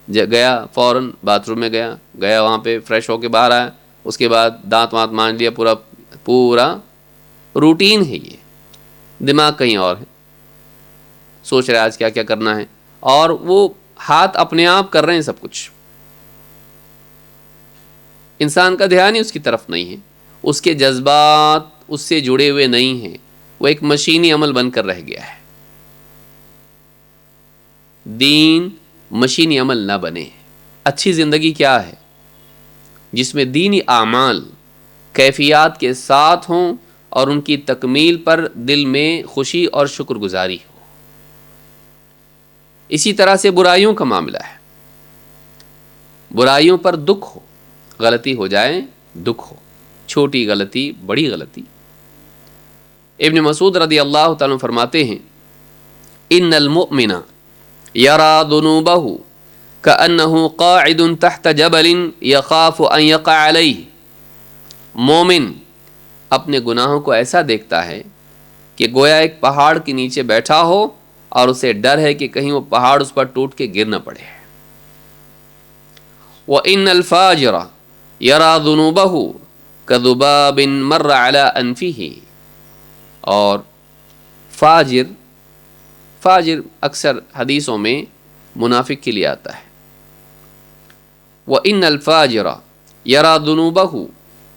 گیا فوراً باتھ روم میں گیا وہاں پہ فریش ہو کے باہر آیا، اس کے بعد دانت وانت مانج لیا. پورا روٹین ہے. یہ دماغ کہیں اور ہے، سوچ رہا ہے آج کیا کیا کرنا ہے، اور وہ ہاتھ اپنے آپ کر رہے ہیں سب کچھ. انسان کا دھیان ہی اس کی طرف نہیں ہے، اس کے جذبات اس سے جڑے ہوئے نہیں ہیں. وہ ایک مشینی عمل بن کر رہ گیا ہے. دین مشینی عمل نہ بنے. اچھی زندگی کیا ہے؟ جس میں دینی اعمال کیفیات کے ساتھ ہوں اور ان کی تکمیل پر دل میں خوشی اور شکر گزاری ہو. اسی طرح سے برائیوں کا معاملہ ہے. برائیوں پر دکھ ہو، غلطی ہو جائے دکھ ہو، چھوٹی غلطی بڑی غلطی. ابن مسعود رضی اللہ تعالیٰ عنہ فرماتے ہیں ان المؤمن یرا ذنوبہ کأنہ قاعد تحت جبل یخاف ان یقع علیہ. مومن اپنے گناہوں کو ایسا دیکھتا ہے کہ گویا ایک پہاڑ کے نیچے بیٹھا ہو اور اسے ڈر ہے کہ کہیں وہ پہاڑ اس پر ٹوٹ کے گر نہ پڑے. وَإِنَّ الْفَاجِرَ يَرَى ذُنُوبَهُ كَذُبَابٍ مَرَّ عَلَىٰ أَنفِهِ. اور فاجر اکثر حدیثوں میں منافق کے لیے آتا ہے. وَإِنَّ الْفَاجِرَ يَرَى ذُنُوبَهُ،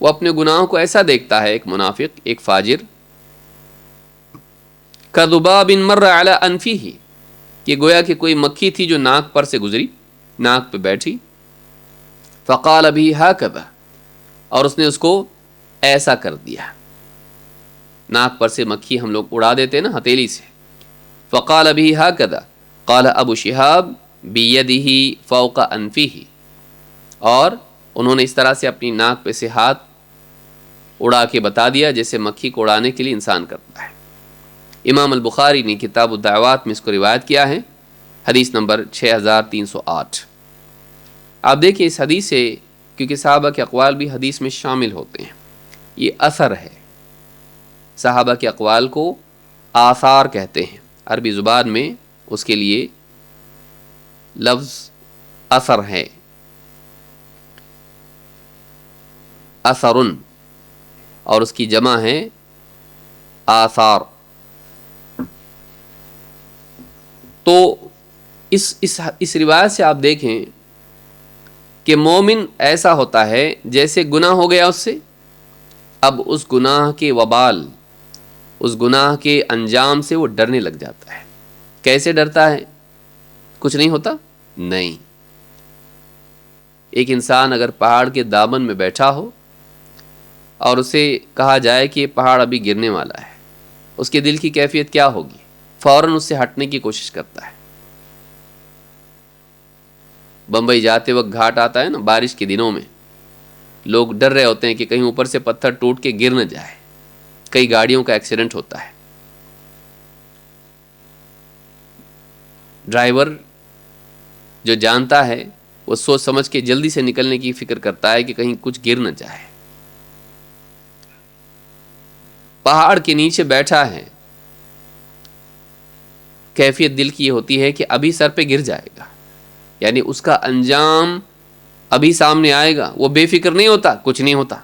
وہ اپنے گناہوں کو ایسا دیکھتا ہے، ایک منافق، ایک فاجر، كَذُبَابٍ مَرَّ عَلَىٰ أَنفِهِ، کہ گویا کہ کوئی مکھی تھی جو ناک پر سے گزری، ناک پہ بیٹھی، فقال بھی ہاکذا، اور اس نے اس کو ایسا کر دیا. ناک پر سے مکھی ہم لوگ اڑا دیتے ہیں نا ہتھیلی سے. فقال بھی ہاکذا قال ابو شہاب بیدہ فوق انفہ، اور انہوں نے اس طرح سے اپنی ناک پہ سے ہاتھ اڑا کے بتا دیا جیسے مکھی کو اڑانے کے لیے انسان کرتا ہے. امام البخاری نے کتاب الدعوات میں اس کو روایت کیا ہے، حدیث نمبر 6308. آپ دیکھیں اس حدیث سے، کیونکہ صحابہ کے اقوال بھی حدیث میں شامل ہوتے ہیں، یہ اثر ہے. صحابہ کے اقوال کو آثار کہتے ہیں، عربی زبان میں اس کے لیے لفظ اثر ہے، اثرن، اور اس کی جمع ہے آثار. تو اس روایت سے آپ دیکھیں کہ مومن ایسا ہوتا ہے جیسے گناہ ہو گیا اس سے، اب اس گناہ کے وبال، اس گناہ کے انجام سے وہ ڈرنے لگ جاتا ہے. کیسے ڈرتا ہے؟ کچھ نہیں ہوتا؟ نہیں. ایک انسان اگر پہاڑ کے دامن میں بیٹھا ہو اور اسے کہا جائے کہ یہ پہاڑ ابھی گرنے والا ہے، اس کے دل کی کیفیت کیا ہوگی؟ فوراً اس سے ہٹنے کی کوشش کرتا ہے. بمبئی جاتے وقت گھاٹ آتا ہے نا بارش کے دنوں میں، لوگ ڈر رہے ہوتے ہیں کہ کہیں اوپر سے پتھر ٹوٹ کے گر نہ جائے. کئی گاڑیوں کا ایکسیڈنٹ ہوتا ہے. ڈرائیور جو جانتا ہے وہ سوچ سمجھ کے جلدی سے نکلنے کی فکر کرتا ہے کہ کہیں کچھ گر نہ جائے. پہاڑ کے نیچے بیٹھا ہے، کیفیت دل کی یہ ہوتی ہے کہ ابھی سر پہ گر جائے گا، یعنی اس کا انجام ابھی سامنے آئے گا. وہ بے فکر نہیں ہوتا، کچھ نہیں ہوتا،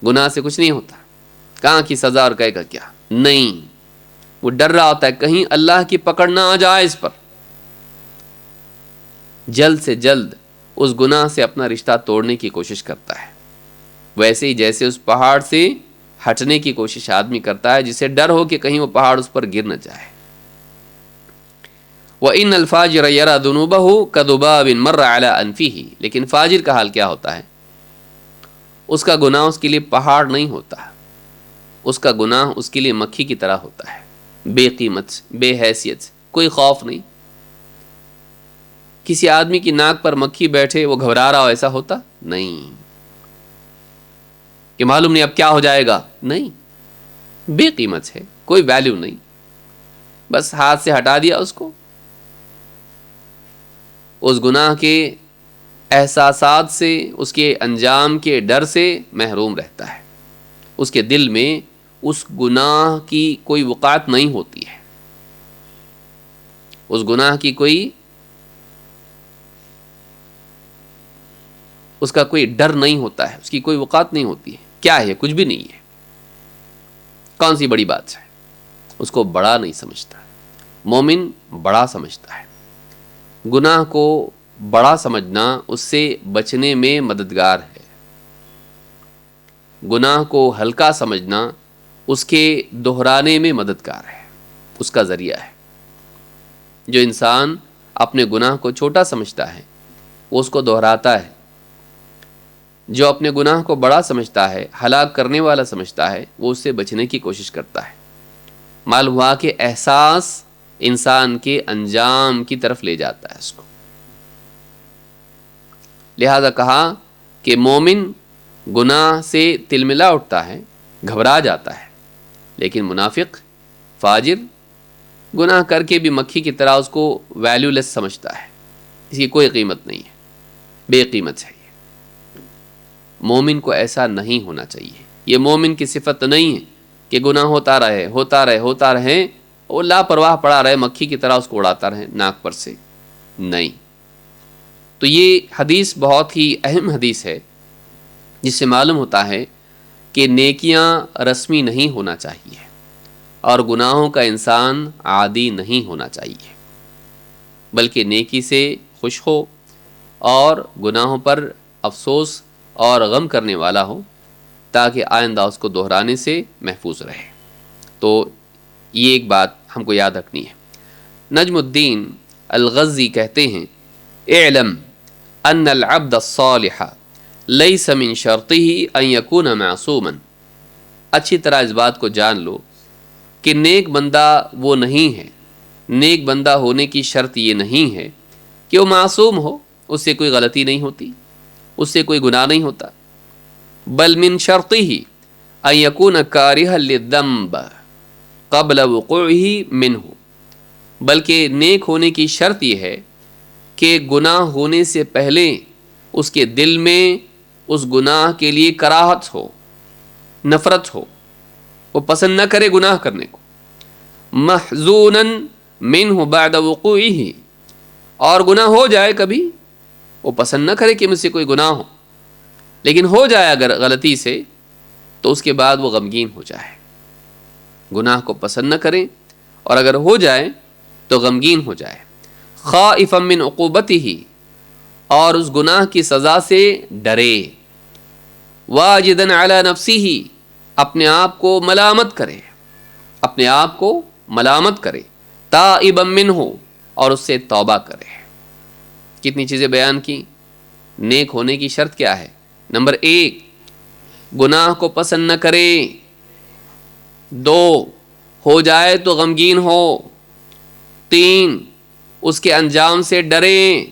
گناہ سے کچھ نہیں ہوتا، کہاں کی سزا اور کہے گا کیا، نہیں. وہ ڈر رہا ہوتا ہے کہیں اللہ کی پکڑ نہ آ جائے اس پر. جلد سے جلد اس گناہ سے اپنا رشتہ توڑنے کی کوشش کرتا ہے، ویسے ہی جیسے اس پہاڑ سے ہٹنے کی کوشش آدمی کرتا ہے جسے ڈر ہو کہ کہیں وہ پہاڑ اس پر گر نہ جائے. وَإِنَّ الْفَاجِرَ يَرَى ذُنُوبَهُ كَذُبَابٍ مَرَّ عَلَىٰ أَنْفِهِ، لیکن فاجر کا حال کیا ہوتا ہے؟ اس کا گناہ اس کے لیے پہاڑ نہیں ہوتا، اس کا گناہ اس کے لیے مکھی کی طرح ہوتا ہے، بے قیمت، بے حیثیت، کوئی خوف نہیں. کسی آدمی کی ناک پر مکھی بیٹھے وہ گھبرا رہا ہو، ایسا ہوتا نہیں، کہ معلوم نہیں اب کیا ہو جائے گا، نہیں. بے قیمت ہے، کوئی ویلیو نہیں، بس ہاتھ سے ہٹا دیا اس کو. اس گناہ کے احساسات سے، اس کے انجام کے ڈر سے محروم رہتا ہے. اس کے دل میں اس گناہ کی کوئی وقعت نہیں ہوتی ہے، اس گناہ کی اس کا کوئی ڈر نہیں ہوتا ہے، اس کی کوئی وقعت نہیں ہوتی ہے. کیا ہے؟ کچھ بھی نہیں ہے، کون سی بڑی بات ہے؟ اس کو بڑا نہیں سمجھتا. مومن بڑا سمجھتا ہے. گناہ کو بڑا سمجھنا اس سے بچنے میں مددگار ہے، گناہ کو ہلکا سمجھنا اس کے دہرانے میں مددگار ہے، اس کا ذریعہ ہے. جو انسان اپنے گناہ کو چھوٹا سمجھتا ہے وہ اس کو دہراتا ہے، جو اپنے گناہ کو بڑا سمجھتا ہے، ہلاک کرنے والا سمجھتا ہے، وہ اس سے بچنے کی کوشش کرتا ہے. معلوم ہوا کہ احساس انسان کے انجام کی طرف لے جاتا ہے اس کو. لہذا کہا کہ مومن گناہ سے تلملا اٹھتا ہے، گھبرا جاتا ہے، لیکن منافق، فاجر، گناہ کر کے بھی مکھی کی طرح اس کو ویلیو لیس سمجھتا ہے، اس کی کوئی قیمت نہیں ہے، بے قیمت ہے. مومن کو ایسا نہیں ہونا چاہیے. یہ مومن کی صفت نہیں ہے کہ گناہ ہوتا رہے، وہ لاپرواہ پڑا رہے، مکھی کی طرح اس کو اڑاتا رہے ناک پر سے، نہیں. تو یہ حدیث بہت ہی اہم حدیث ہے، جس سے معلوم ہوتا ہے کہ نیکیاں رسمی نہیں ہونا چاہیے اور گناہوں کا انسان عادی نہیں ہونا چاہیے، بلکہ نیکی سے خوش ہو اور گناہوں پر افسوس اور غم کرنے والا ہو، تاکہ آئندہ اس کو دہرانے سے محفوظ رہے. تو یہ ایک بات ہم کو یاد رکھنی ہے. نجم الدین الغزی کہتے ہیں اعلم ان العبد الصالح لیس من شرطہ ان یکون معصوما، اچھی طرح اس بات کو جان لو کہ نیک بندہ وہ نہیں ہے، نیک بندہ ہونے کی شرط یہ نہیں ہے کہ وہ معصوم ہو، اس سے کوئی غلطی نہیں ہوتی، اس سے کوئی گناہ نہیں ہوتا، بل من شرطہ ان یکون کارہا للذنب قبل وقوعہ منہ، بلکہ نیک ہونے کی شرط یہ ہے کہ گناہ ہونے سے پہلے اس کے دل میں اس گناہ کے لیے کراہت ہو، نفرت ہو، وہ پسند نہ کرے گناہ کرنے کو، محزونا منہ بعد وقوعہ، اور گناہ ہو جائے کبھی وہ پسند نہ کرے کہ مجھ سے کوئی گناہ ہو، لیکن ہو جائے اگر غلطی سے تو اس کے بعد وہ غمگین ہو جائے، گناہ کو پسند نہ کریں اور اگر ہو جائے تو غمگین ہو جائے، خائفا من عقوبتہ، اور اس گناہ کی سزا سے ڈرے، واجدا علی نفسہ، اپنے آپ کو ملامت کرے، اپنے آپ کو ملامت کرے، تائبا منہ، اور اس سے توبہ کرے۔ کتنی چیزیں بیان کی۔ نیک ہونے کی شرط کیا ہے؟ نمبر 1 گناہ کو پسند نہ کرے، 2 ہو جائے تو غمگین ہو، 3 اس کے انجام سے ڈریں،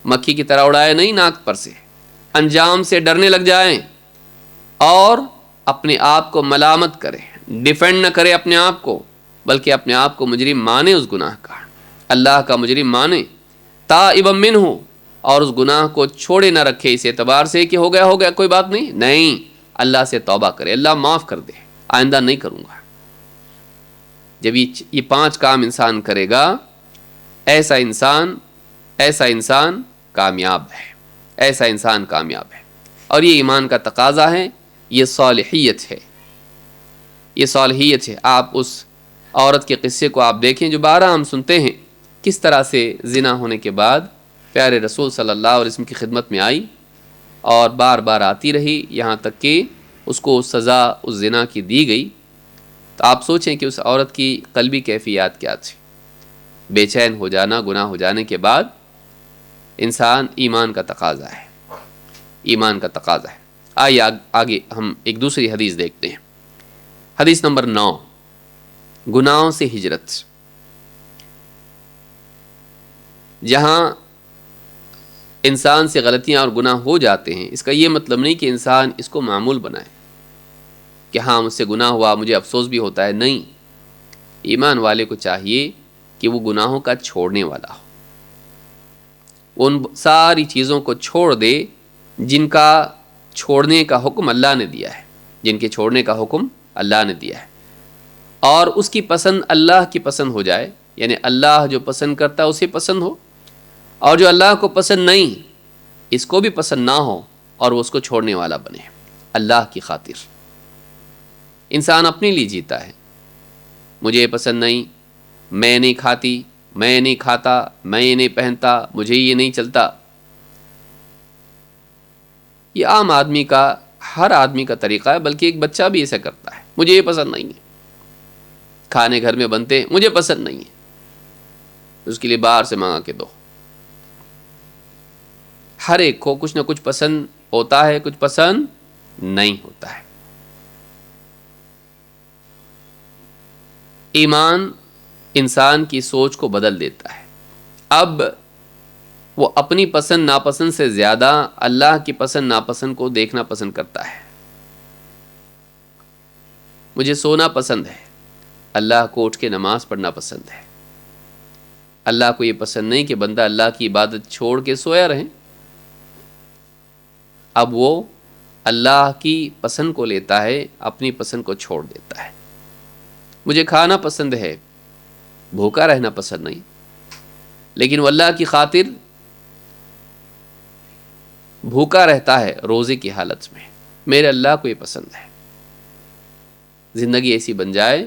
مکھی کی طرح اڑائے نہیں ناک پر سے، انجام سے ڈرنے لگ جائیں، اور اپنے آپ کو ملامت کرے، ڈیفینڈ نہ کرے اپنے آپ کو، بلکہ اپنے آپ کو مجرم مانے اس گناہ کا، اللہ کا مجرم مانے، تائبا منہ، اور اس گناہ کو چھوڑے نہ رکھے اس اعتبار سے کہ ہو گیا کوئی بات نہیں، اللہ سے توبہ کرے، اللہ معاف کر دے، آئندہ نہیں کروں گا۔ جب یہ 5 کام انسان کرے گا، ایسا انسان کامیاب ہے، ایسا انسان کامیاب ہے، اور یہ ایمان کا تقاضا ہے، یہ صالحیت ہے، یہ صالحیت ہے۔ آپ اس عورت کے قصے کو آپ دیکھیں جو بارہ ہم سنتے ہیں، کس طرح سے زنا ہونے کے بعد پیارے رسول صلی اللہ علیہ وسلم کی خدمت میں آئی اور بار بار آتی رہی، یہاں تک کہ اس کو سزا اس زنا کی دی گئی۔ تو آپ سوچیں کہ اس عورت کی قلبی کیفیات کیا تھی، بے چین ہو جانا گناہ ہو جانے کے بعد۔ انسان ایمان کا تقاضا ہے، ایمان کا تقاضا ہے۔ آئیے آگے ہم ایک دوسری حدیث دیکھتے ہیں۔ حدیث نمبر 9، گناہوں سے ہجرت۔ جہاں انسان سے غلطیاں اور گناہ ہو جاتے ہیں، اس کا یہ مطلب نہیں کہ انسان اس کو معمول بنائے کہ ہاں مجھ سے گناہ ہوا مجھے افسوس بھی ہوتا ہے، نہیں۔ ایمان والے کو چاہیے کہ وہ گناہوں کا چھوڑنے والا ہو، وہ ان ساری چیزوں کو چھوڑ دے جن کا چھوڑنے کا حکم اللہ نے دیا ہے، جن کے چھوڑنے کا حکم اللہ نے دیا ہے، اور اس کی پسند اللہ کی پسند ہو جائے، یعنی اللہ جو پسند کرتا ہے اسے پسند ہو، اور جو اللہ کو پسند نہیں اس کو بھی پسند نہ ہو، اور وہ اس کو چھوڑنے والا بنے اللہ کی خاطر۔ انسان اپنے لیے جیتا ہے، مجھے یہ پسند نہیں، میں نہیں کھاتی، میں نہیں کھاتا، میں یہ نہیں پہنتا، مجھے یہ نہیں چلتا۔ یہ عام آدمی کا، ہر آدمی کا طریقہ ہے، بلکہ ایک بچہ بھی ایسا کرتا ہے، مجھے یہ پسند نہیں ہے، کھانے گھر میں بنتے ہیں مجھے پسند نہیں ہے، اس کے لیے باہر سے منگا کے دو۔ ہر ایک کو کچھ نہ کچھ پسند ہوتا ہے، کچھ پسند نہیں ہوتا ہے۔ ایمان انسان کی سوچ کو بدل دیتا ہے، اب وہ اپنی پسند ناپسند سے زیادہ اللہ کی پسند ناپسند کو دیکھنا پسند کرتا ہے۔ مجھے سونا پسند ہے، اللہ کو اٹھ کے نماز پڑھنا پسند ہے۔ اللہ کو یہ پسند نہیں کہ بندہ اللہ کی عبادت چھوڑ کے سویا رہے، اب وہ اللہ کی پسند کو لیتا ہے، اپنی پسند کو چھوڑ دیتا ہے۔ مجھے کھانا پسند ہے، بھوکا رہنا پسند نہیں، لیکن وہ اللہ کی خاطر بھوکا رہتا ہے روزے کی حالت میں، میرے اللہ کو یہ پسند ہے۔ زندگی ایسی بن جائے،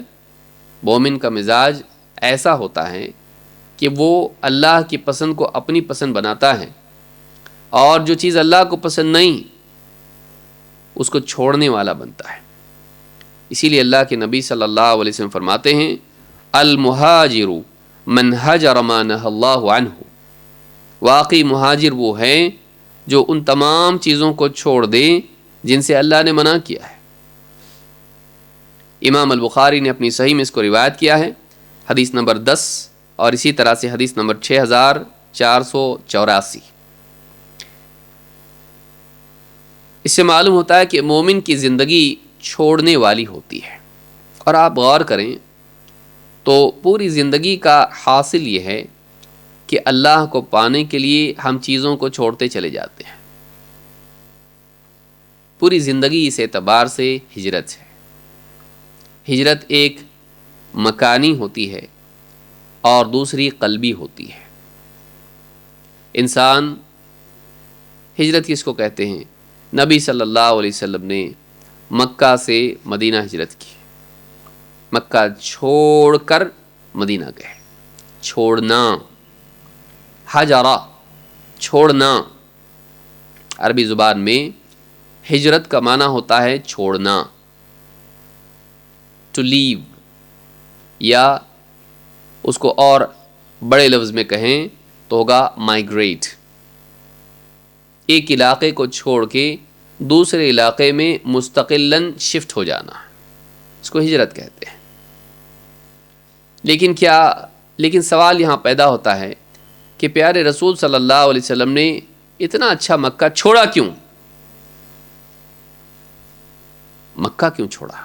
مومن کا مزاج ایسا ہوتا ہے کہ وہ اللہ کی پسند کو اپنی پسند بناتا ہے، اور جو چیز اللہ کو پسند نہیں اس کو چھوڑنے والا بنتا ہے۔ اسی لیے اللہ کے نبی صلی اللہ علیہ وسلم فرماتے ہیں المہاجر من ہجر ما نہی اللہ عنہ، واقعی مہاجر وہ ہیں جو ان تمام چیزوں کو چھوڑ دیں جن سے اللہ نے منع کیا ہے۔ امام البخاری نے اپنی صحیح میں اس کو روایت کیا ہے، حدیث نمبر 10، اور اسی طرح سے حدیث نمبر 6484۔ اس سے معلوم ہوتا ہے کہ مومن کی زندگی چھوڑنے والی ہوتی ہے، اور آپ غور کریں تو پوری زندگی کا حاصل یہ ہے کہ اللہ کو پانے کے لیے ہم چیزوں کو چھوڑتے چلے جاتے ہیں۔ پوری زندگی اس اعتبار سے ہجرت ہے۔ ہجرت ایک مکانی ہوتی ہے اور دوسری قلبی ہوتی ہے۔ انسان ہجرت کس کو کہتے ہیں؟ نبی صلی اللہ علیہ وسلم نے مکہ سے مدینہ ہجرت کی، مکہ چھوڑ کر مدینہ گئے۔ چھوڑنا، حجرہ، چھوڑنا، عربی زبان میں ہجرت کا معنی ہوتا ہے چھوڑنا، ٹو لیو، یا اس کو اور بڑے لفظ میں کہیں تو ہوگا مائیگریٹ، ایک علاقے کو چھوڑ کے دوسرے علاقے میں مستقلاً شفٹ ہو جانا، اس کو ہجرت کہتے ہیں۔ لیکن سوال یہاں پیدا ہوتا ہے کہ پیارے رسول صلی اللہ علیہ وسلم نے اتنا اچھا مکہ چھوڑا کیوں؟ مکہ کیوں چھوڑا؟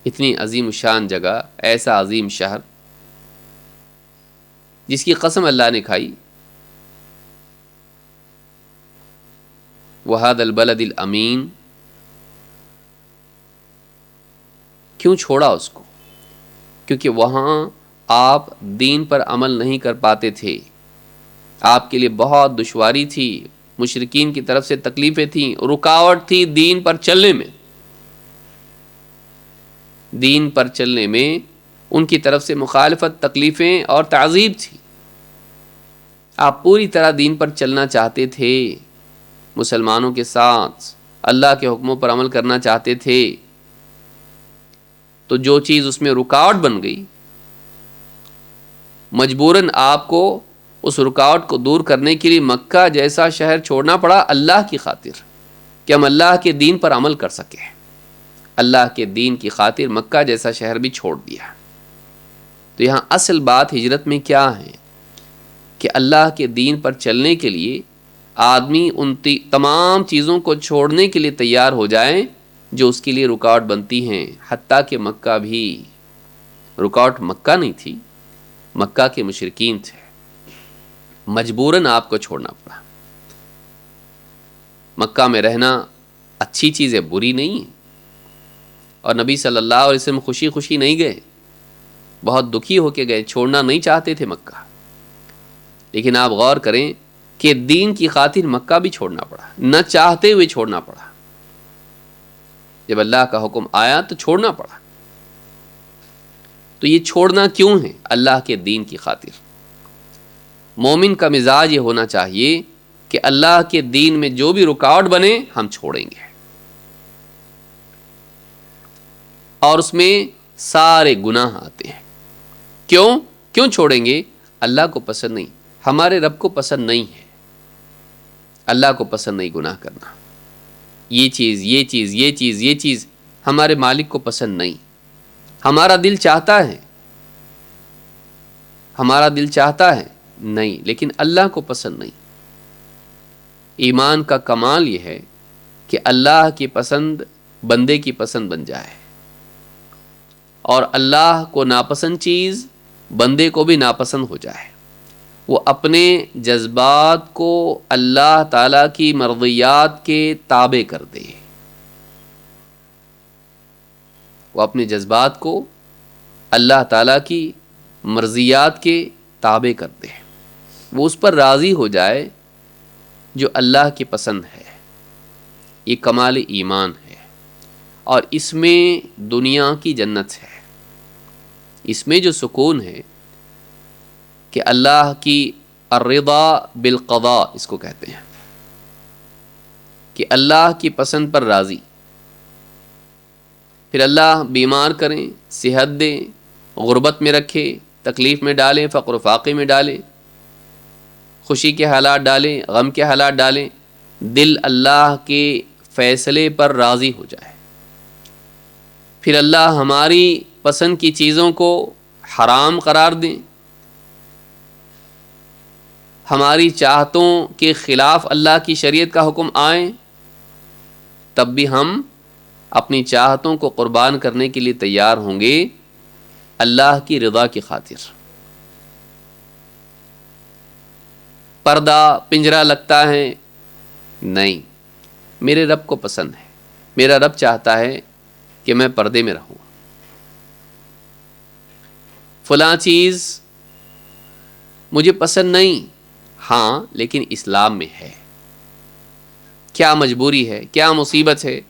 اتنی عظیم شان جگہ، ایسا عظیم شہر جس کی قسم اللہ نے کھائی، وَهَذَا الْبَلَدِ الْأَمِينَ، کیوں چھوڑا اس کو؟ کیونکہ وہاں آپ دین پر عمل نہیں کر پاتے تھے، آپ کے لیے بہت دشواری تھی، مشرکین کی طرف سے تکلیفیں تھیں، رکاوٹ تھی دین پر چلنے میں، دین پر چلنے میں ان کی طرف سے مخالفت، تکلیفیں اور تعذیب تھی۔ آپ پوری طرح دین پر چلنا چاہتے تھے، مسلمانوں کے ساتھ اللہ کے حکموں پر عمل کرنا چاہتے تھے، تو جو چیز اس میں رکاوٹ بن گئی، مجبوراً آپ کو اس رکاوٹ کو دور کرنے کے لیے مکہ جیسا شہر چھوڑنا پڑا، اللہ کی خاطر، کہ ہم اللہ کے دین پر عمل کر سکیں۔ اللہ کے دین کی خاطر مکہ جیسا شہر بھی چھوڑ دیا۔ تو یہاں اصل بات ہجرت میں کیا ہے کہ اللہ کے دین پر چلنے کے لیے آدمی ان تمام چیزوں کو چھوڑنے کے لیے تیار ہو جائے جو اس کے لیے رکاوٹ بنتی ہیں، حتیٰ کہ مکہ بھی۔ رکاوٹ مکہ نہیں تھی، مکہ کے مشرکین تھے، مجبوراً آپ کو چھوڑنا پڑا۔ مکہ میں رہنا اچھی چیز ہے، بری نہیں ہے، اور نبی صلی اللہ علیہ وسلم خوشی خوشی نہیں گئے، بہت دکھی ہو کے گئے، چھوڑنا نہیں چاہتے تھے مکہ۔ لیکن آپ غور کریں کہ دین کی خاطر مکہ بھی چھوڑنا پڑا، نہ چاہتے ہوئے چھوڑنا پڑا، جب اللہ کا حکم آیا تو چھوڑنا پڑا۔ تو یہ چھوڑنا کیوں ہے؟ اللہ کے دین کی خاطر۔ مومن کا مزاج یہ ہونا چاہیے کہ اللہ کے دین میں جو بھی رکاوٹ بنے ہم چھوڑیں گے، اور اس میں سارے گناہ آتے ہیں۔ کیوں چھوڑیں گے؟ اللہ کو پسند نہیں، ہمارے رب کو پسند نہیں ہے، اللہ کو پسند نہیں گناہ کرنا، یہ چیز ہمارے مالک کو پسند نہیں۔ ہمارا دل چاہتا ہے نہیں، لیکن اللہ کو پسند نہیں۔ ایمان کا کمال یہ ہے کہ اللہ کی پسند بندے کی پسند بن جائے، اور اللہ کو ناپسند چیز بندے کو بھی ناپسند ہو جائے، وہ اپنے جذبات کو اللہ تعالیٰ کی مرضیات کے تابع کر دے، وہ اپنے جذبات کو اللہ تعالیٰ کی مرضیات کے تابع کر دے، وہ اس پر راضی ہو جائے جو اللہ کی پسند ہے۔ یہ کمال ایمان ہے، اور اس میں دنیا کی جنت ہے، اس میں جو سکون ہے کہ اللہ کی الرضا بالقضاء اس کو کہتے ہیں، کہ اللہ کی پسند پر راضی۔ پھر اللہ بیمار کریں، صحت دے، غربت میں رکھے، تکلیف میں ڈالیں، فقر و فاقے میں ڈالیں، خوشی کے حالات ڈالیں، غم کے حالات ڈالیں، دل اللہ کے فیصلے پر راضی ہو جائے، پھر اللہ ہماری پسند کی چیزوں کو حرام قرار دیں، ہماری چاہتوں کے خلاف اللہ کی شریعت کا حکم آئے، تب بھی ہم اپنی چاہتوں کو قربان کرنے کے لیے تیار ہوں گے اللہ کی رضا کی خاطر۔ پردہ پنجرہ لگتا ہے، نہیں، میرے رب کو پسند ہے، میرا رب چاہتا ہے کہ میں پردے میں رہوں، فلاں چیز مجھے پسند نہیں، ہاں لیکن اسلام میں ہے، کیا مجبوری ہے، کیا مصیبت ہے،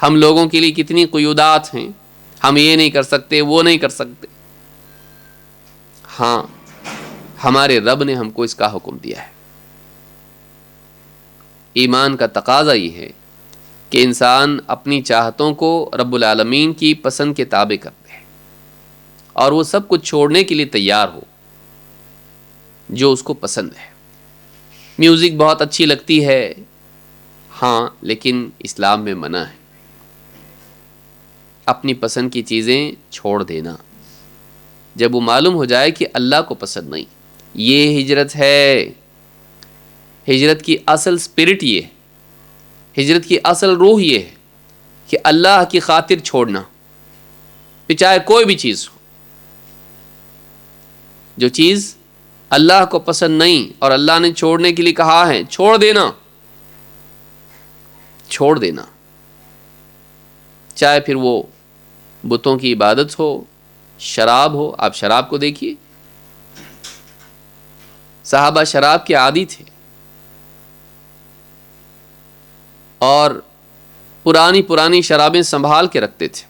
ہم لوگوں کے لیے کتنی قیودات ہیں، ہم یہ نہیں کر سکتے، وہ نہیں کر سکتے، ہاں ہمارے رب نے ہم کو اس کا حکم دیا ہے۔ ایمان کا تقاضا یہ ہے کہ انسان اپنی چاہتوں کو رب العالمین کی پسند کے تابع کر دے اور وہ سب کچھ چھوڑنے کے لیے تیار ہو جو اس کو پسند ہے۔ میوزک بہت اچھی لگتی ہے، ہاں لیکن اسلام میں منع ہے، اپنی پسند کی چیزیں چھوڑ دینا جب وہ معلوم ہو جائے کہ اللہ کو پسند نہیں۔ یہ ہجرت ہے، ہجرت کی اصل اسپرٹ یہ ہے، ہجرت کی اصل روح یہ ہے کہ اللہ کی خاطر چھوڑنا، پھر چاہے کوئی بھی چیز ہو، جو چیز اللہ کو پسند نہیں اور اللہ نے چھوڑنے کے لیے کہا ہے، چھوڑ دینا، چھوڑ دینا، چاہے پھر وہ بتوں کی عبادت ہو، شراب ہو۔ آپ شراب کو دیکھیے، صحابہ شراب کے عادی تھے اور پرانی شرابیں سنبھال کے رکھتے تھے،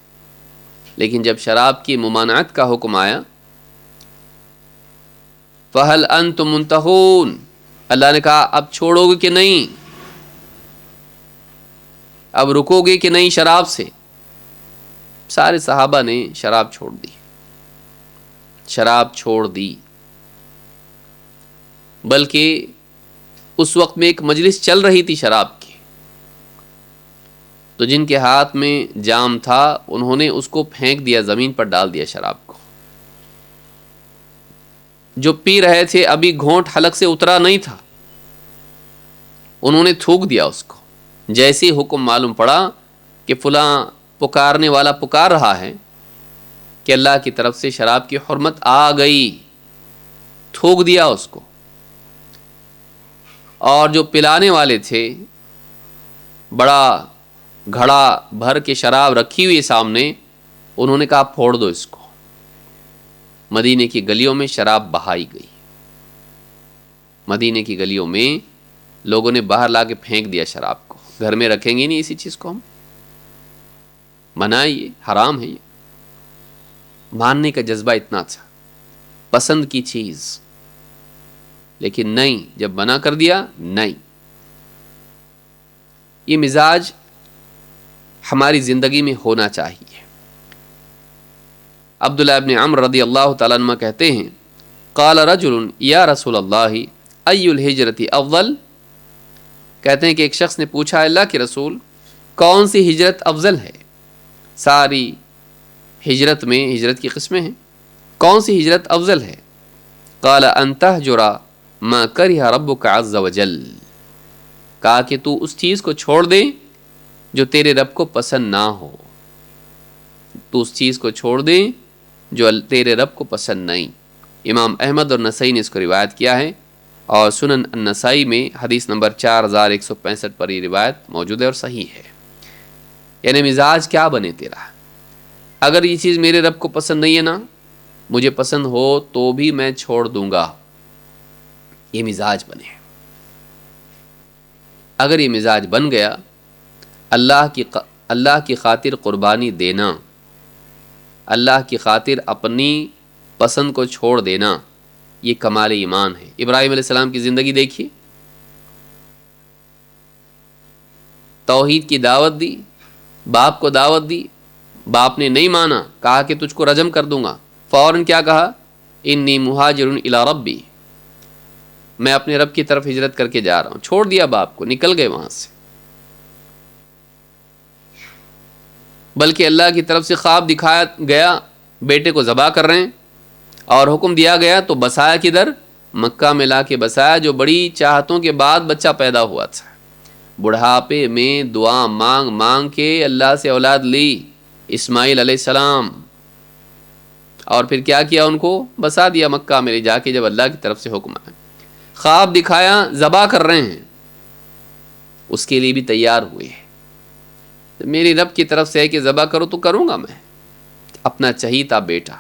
لیکن جب شراب کی ممانعت کا حکم آیا، فَهَلْ أَنْتُمْ مُنْتَهُونَ، اللہ نے کہا اب چھوڑو گے کہ نہیں، اب رکو گے کہ نہیں شراب سے؟ سارے صحابہ نے شراب چھوڑ دی، شراب چھوڑ دی، بلکہ اس وقت میں ایک مجلس چل رہی تھی شراب کی، تو جن کے ہاتھ میں جام تھا انہوں نے اس کو پھینک دیا، زمین پر ڈال دیا شراب کو۔ جو پی رہے تھے ابھی گھونٹ حلق سے اترا نہیں تھا، انہوں نے تھوک دیا اس کو۔ جیسے حکم معلوم پڑا کہ فلاں پکارنے والا پکار رہا ہے کہ اللہ کی طرف سے شراب کی حرمت آ گئی، تھوک دیا اس کو۔ اور جو پلانے والے تھے، بڑا گھڑا بھر کے شراب رکھی ہوئی سامنے، انہوں نے کہا پھوڑ دو اس کو۔ مدینے کی گلیوں میں شراب بہائی گئی، مدینے کی گلیوں میں لوگوں نے باہر لا کے پھینک دیا شراب کو، گھر میں رکھیں گے نہیں اسی چیز کو، ہم منع ہے، یہ حرام ہے۔ یہ ماننے کا جذبہ اتنا تھا، پسند کی چیز، لیکن نہیں، جب منع کر دیا نہیں۔ یہ مزاج ہماری زندگی میں ہونا چاہیے۔ عبداللہ ابن عمرو رضی اللہ تعالیٰ عنہ کہتے ہیں، قال رجل یا رسول اللہ ای الہجرت افضل، کہتے ہیں کہ ایک شخص نے پوچھا، اللہ کے رسول کون سی ہجرت افضل ہے؟ ساری ہجرت میں ہجرت کی قسمیں ہیں، کون سی ہجرت افضل ہے؟ قال ان تہجر ما کرہ ربک عز وجل، کہا کہ تو اس چیز کو چھوڑ دے جو تیرے رب کو پسند نہ ہو، تو اس چیز کو چھوڑ دے جو تیرے رب کو پسند نہیں۔ امام احمد اور نسائی نے اس کو روایت کیا ہے، اور سنن النسائی میں حدیث نمبر 4165 پر یہ روایت موجود ہے اور صحیح ہے۔ یعنی مزاج کیا بنے تیرا، اگر یہ چیز میرے رب کو پسند نہیں ہے نا، مجھے پسند ہو تو بھی میں چھوڑ دوں گا، یہ مزاج بنے۔ اگر یہ مزاج بن گیا، اللہ کی خاطر قربانی دینا، اللہ کی خاطر اپنی پسند کو چھوڑ دینا، یہ کمال ایمان ہے۔ ابراہیم علیہ السلام کی زندگی دیکھیے، توحید کی دعوت دی، باپ کو دعوت دی، باپ نے نہیں مانا، کہا کہ تجھ کو رجم کر دوں گا، فوراً کیا کہا؟ انی مہاجر الی ربی، میں اپنے رب کی طرف ہجرت کر کے جا رہا ہوں. چھوڑ دیا باپ کو، نکل گئے وہاں سے. بلکہ اللہ کی طرف سے خواب دکھایا گیا، بیٹے کو ذبح کر رہے ہیں، اور حکم دیا گیا تو بسایا کدھر؟ مکہ میں لا کے بسایا، جو بڑی چاہتوں کے بعد بچہ پیدا ہوا تھا. بڑھاپے میں دعا مانگ مانگ کے اللہ سے اولاد لی، اسماعیل علیہ السلام، اور پھر کیا کیا؟ ان کو بسا دیا مکہ میں لے جا کے جب اللہ کی طرف سے حکم آیا. خواب دکھایا، ذبح کر رہے ہیں، اس کے لیے بھی تیار ہوئے. میری رب کی طرف سے ہے کہ ذبح کرو تو کروں گا میں. اپنا چہیتا بیٹا،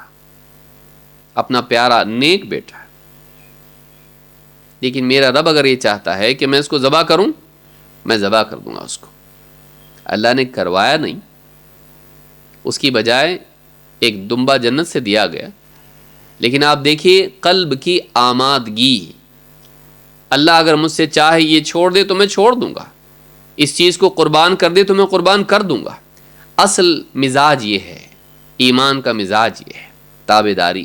اپنا پیارا نیک بیٹا. لیکن میرا رب اگر یہ چاہتا ہے کہ میں اس کو ذبح کروں، میں ذبح کر دوں گا اس کو. اللہ نے کروایا نہیں، اس کی بجائے ایک دمبا جنت سے دیا گیا. لیکن آپ دیکھیے قلب کی آمادگی. اللہ اگر مجھ سے چاہے یہ چھوڑ دے تو میں چھوڑ دوں گا، اس چیز کو قربان کر دے تو میں قربان کر دوں گا. اصل مزاج یہ ہے، ایمان کا مزاج یہ ہے، تابع داری،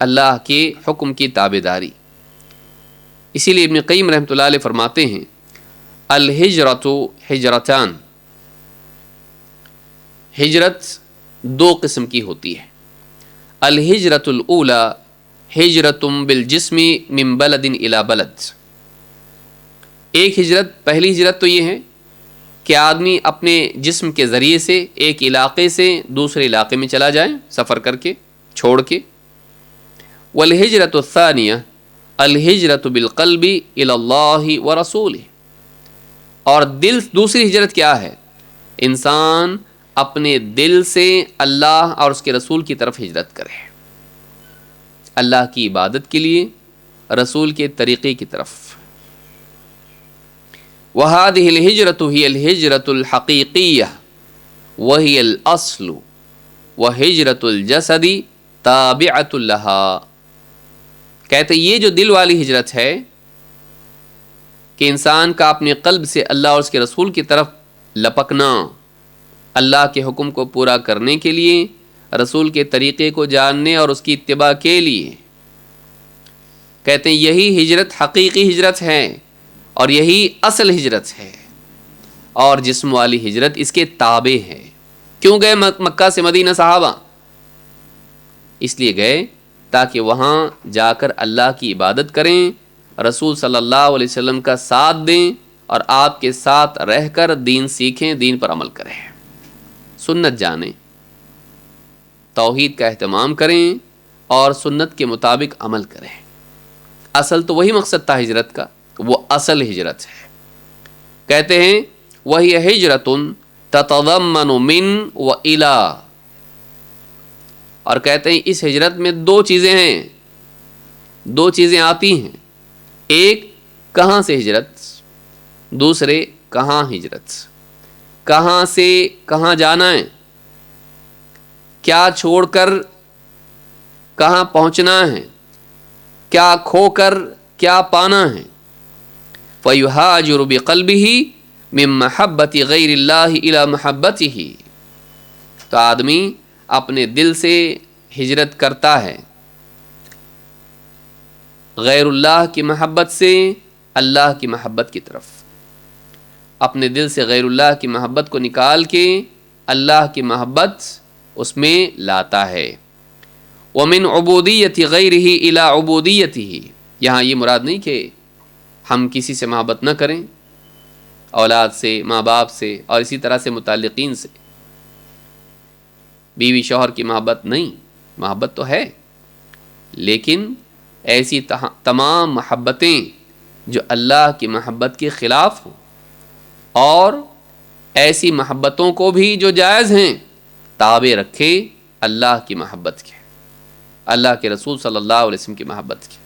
اللہ کے حکم کی تابع داری. اسی لیے ابن قیم رحمۃ اللہ علیہ فرماتے ہیں الہجرۃ ہجرتان، ہجرت دو قسم کی ہوتی ہے. الہجرۃ الاولی ہجرت بالجسم من بلد الی بلد. ایک ہجرت، پہلی ہجرت تو یہ ہے کہ آدمی اپنے جسم کے ذریعے سے ایک علاقے سے دوسرے علاقے میں چلا جائے، سفر کر کے، چھوڑ کے. والہجرۃ الثانیہ الہجرۃ بالقلب الی اللہ ورسولہ. اور دل، دوسری ہجرت کیا ہے؟ انسان اپنے دل سے اللہ اور اس کے رسول کی طرف ہجرت کرے، اللہ کی عبادت کے لیے، رسول کے طریقے کی طرف. وَهَذِهِ الْهِجْرَةُ هِيَ الْهِجْرَةُ الْحَقِيقِيَّةُ وَهِيَ الْأَصْلُ وَهِجْرَةُ الْجَسَدِ تَابِعَةٌ لَهَا. کہتے یہ جو دل والی ہجرت ہے کہ انسان کا اپنے قلب سے اللہ اور اس کے رسول کی طرف لپکنا، اللہ کے حکم کو پورا کرنے کے لیے، رسول کے طریقے کو جاننے اور اس کی اتباع کے لیے. کہتے ہیں یہی ہجرت حقیقی ہجرت ہے اور یہی اصل ہجرت ہے. اور جسم والی ہجرت اس کے تابع ہے. کیوں گئے مکہ سے مدینہ صحابہ؟ اس لیے گئے تاکہ وہاں جا کر اللہ کی عبادت کریں، رسول صلی اللہ علیہ وسلم کا ساتھ دیں اور آپ کے ساتھ رہ کر دین سیکھیں، دین پر عمل کریں، سنت جانیں، توحید کا اہتمام کریں اور سنت کے مطابق عمل کریں. اصل تو وہی مقصد تھا ہجرت کا، وہ اصل ہجرت ہے. کہتے ہیں وہی ہجرت تتضمن من و الی. اور کہتے ہیں اس ہجرت میں دو چیزیں ہیں، دو چیزیں آتی ہیں. ایک کہاں سے ہجرت، دوسرے کہاں ہجرت. کہاں سے کہاں جانا ہے، کیا چھوڑ کر کہاں پہنچنا ہے، کیا کھو کر کیا پانا ہے. فَيُهَاجِرُ بِقَلْبِهِ مِن مَحَبَّةِ غَيْرِ اللَّهِ إِلَى مَحَبَّتِهِ. تو آدمی اپنے دل سے ہجرت کرتا ہے غیر اللہ کی محبت سے اللہ کی محبت کی طرف. اپنے دل سے غیر اللہ کی محبت کو نکال کے اللہ کی محبت اس میں لاتا ہے. وَمِنْ عُبُودِيَّةِ غَيْرِهِ إِلَى عُبُودِيَّتِهِ. یہاں یہ مراد نہیں کہ ہم کسی سے محبت نہ کریں، اولاد سے، ماں باپ سے اور اسی طرح سے متعلقین سے، بیوی شوہر کی محبت نہیں. محبت تو ہے، لیکن ایسی تمام محبتیں جو اللہ کی محبت کے خلاف ہوں، اور ایسی محبتوں کو بھی جو جائز ہیں تابع رکھے اللہ کی محبت کے، اللہ کے رسول صلی اللہ علیہ وسلم کی محبت کے.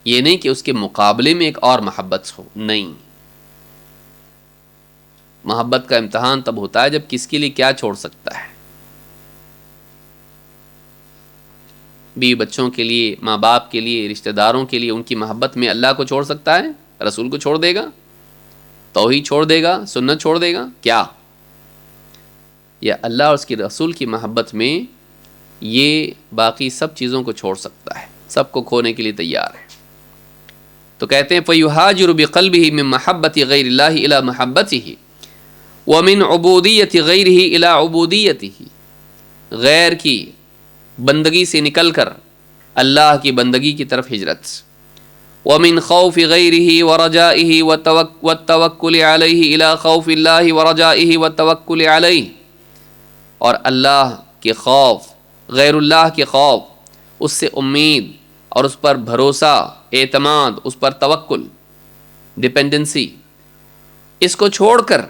یہ نہیں کہ اس کے مقابلے میں ایک اور محبت ہو، نہیں. محبت کا امتحان تب ہوتا ہے جب کس کے لیے کیا چھوڑ سکتا ہے. بیوی بچوں کے لیے، ماں باپ کے لیے، رشتہ داروں کے لیے، ان کی محبت میں اللہ کو چھوڑ سکتا ہے، رسول کو چھوڑ دے گا، توحید چھوڑ دے گا، سنت چھوڑ دے گا. کیا یا اللہ اور اس کے رسول کی محبت میں یہ باقی سب چیزوں کو چھوڑ سکتا ہے، سب کو کھونے کے لیے تیار ہے۔ تو کہتے ہیں فَيُهَاجِرُ بِقَلْبِهِ مِن مَحَبَّةِ غَيْرِ اللَّهِ إِلَى مَحَبَّتِهِ وَمِنْ عُبُودِيَّةِ غَيْرِهِ إِلَى عُبُودِيَّتِهِ، غیر کی بندگی سے نکل کر اللہ کی بندگی کی طرف ہجرت، وَمِنْ خَوْفِ غَيْرِهِ وَرَجَائِهِ وَالتَّوَكُّلِ عَلَيْهِ إِلَى خَوْفِ اللَّهِ وَرَجَائِهِ وَالتَّوَكُّلِ عَلَيْهِ، اور اللہ کے خوف، غیر اللہ کے خوف، اس سے امید اور اس پر بھروسہ، اعتماد، اس پر توکل، ڈپینڈنسی، اس کو چھوڑ کر،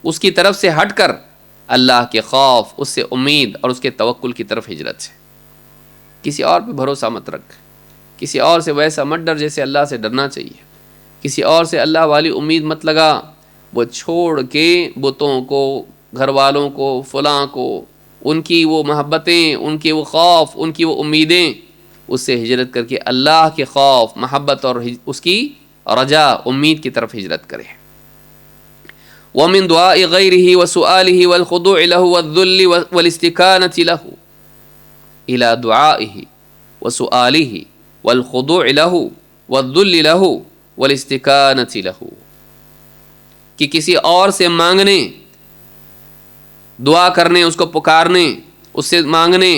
اس کی طرف سے ہٹ کر اللہ کے خوف، اس سے امید اور اس کے توکل کی طرف ہجرت ہے۔ کسی اور پہ بھروسہ مت رکھ، کسی اور سے ویسا مت ڈر جیسے اللہ سے ڈرنا چاہیے، کسی اور سے اللہ والی امید مت لگا، وہ چھوڑ کے بتوں کو، گھر والوں کو، فلاں کو، ان کی وہ محبتیں، ان کے وہ خوف، ان کی وہ امیدیں، اس سے ہجرت کر کے اللہ کے خوف، محبت اور اس کی رجا، امید کی طرف ہجرت کرے۔ وَمِن دُعَاءِ غَيْرِهِ وَسُؤَالِهِ وَالْخُضُوعِ لَهُ وَالذُّلِّ وَالِاسْتِكَانَةِ لَهُ إِلَى دُعَائِهِ وَسُؤَالِهِ وَالْخُضُوعِ لَهُ وَالذُّلِّ لَهُ وَالِاسْتِكَانَةِ لَهُ، کہ کسی اور سے مانگنے، دعا کرنے، اس کو پکارنے، اس سے مانگنے،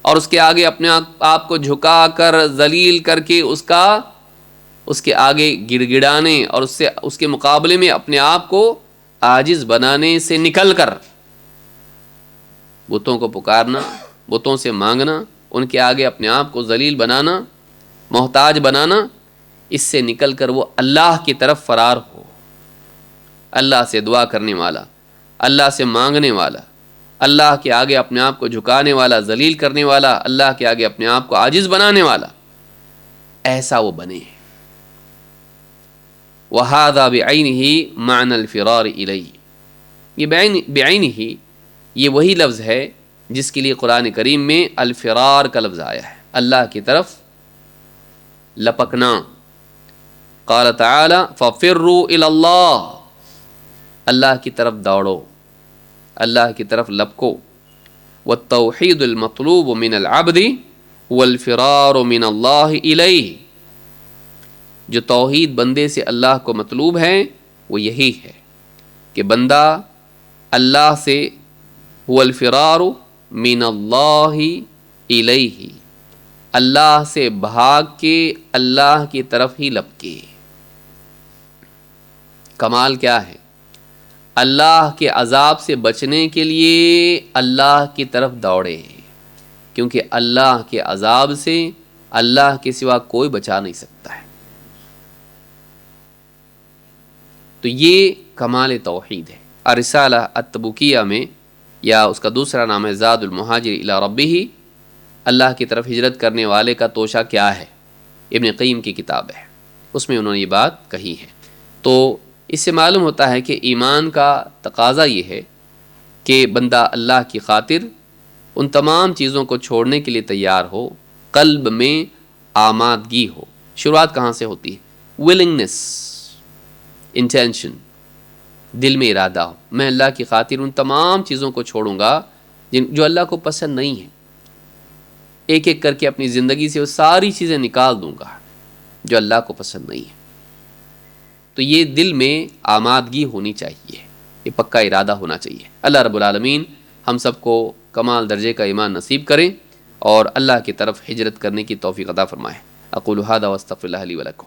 اور اس کے آگے اپنے آپ کو جھکا کر، ذلیل کر کے اس کے آگے گڑ گڑانے، اور اس کے مقابلے میں اپنے آپ کو عاجز بنانے سے نکل کر بتوں کو پکارنا، بتوں سے مانگنا، ان کے آگے اپنے آپ کو ذلیل بنانا، محتاج بنانا، اس سے نکل کر وہ اللہ کی طرف فرار ہو، اللہ سے دعا کرنے والا، اللہ سے مانگنے والا، اللہ کے آگے اپنے آپ کو جھکانے والا، ذلیل کرنے والا، اللہ کے آگے اپنے آپ کو عاجز بنانے والا، ایسا وہ بنے۔ وَهَذَا بِعَيْنِهِ مَعْنَى الْفِرَارِ إِلَيْهِ، یہ بعینہ یہ وہی لفظ ہے جس کے لیے قرآن کریم میں الفرار کا لفظ آیا ہے، اللہ کی طرف لپکنا۔ قال تعالی فَفِرُّوا إِلَى اللَّهِ، اللہ کی طرف دوڑو، اللہ کی طرف لپکو۔ وَالتَّوْحِيدُ الْمَطْلُوبُ مِنَ الْعَبْدِ وَالْفِرَارُ مِنَ اللَّهِ إِلَيْهِ، جو توحید بندے سے اللہ کو مطلوب ہے وہ یہی ہے کہ بندہ اللہ سے، هو الفرار من اللہ الیہ، اللہ سے بھاگ کے اللہ کی طرف ہی لپکے۔ کمال کیا ہے؟ اللہ کے عذاب سے بچنے کے لیے اللہ کی طرف دوڑے، کیونکہ اللہ کے عذاب سے اللہ کے سوا کوئی بچا نہیں سکتا ہے۔ تو یہ کمال توحید ہے۔ الرسالہ التبوکیہ میں، یا اس کا دوسرا نام ہے زاد المہاجر الی ربہ، اللہ کی طرف ہجرت کرنے والے کا توشہ کیا ہے، ابن قیم کی کتاب ہے، اس میں انہوں نے یہ بات کہی ہے۔ تو اس سے معلوم ہوتا ہے کہ ایمان کا تقاضا یہ ہے کہ بندہ اللہ کی خاطر ان تمام چیزوں کو چھوڑنے کے لیے تیار ہو، قلب میں آمادگی ہو۔ شروعات کہاں سے ہوتی ہے؟ ولنگنس، انٹینشن، دل میں ارادہ ہو، میں اللہ کی خاطر ان تمام چیزوں کو چھوڑوں گا جو اللہ کو پسند نہیں ہے، ایک ایک کر کے اپنی زندگی سے وہ ساری چیزیں نکال دوں گا جو اللہ کو پسند نہیں ہے۔ تو یہ دل میں آمادگی ہونی چاہیے، یہ پکا ارادہ ہونا چاہیے۔ اللہ رب العالمین ہم سب کو کمال درجے کا ایمان نصیب کریں اور اللہ کی طرف ہجرت کرنے کی توفیق عطا فرمائے۔ اقول ھذا واستغفر اللہ لی ولکم۔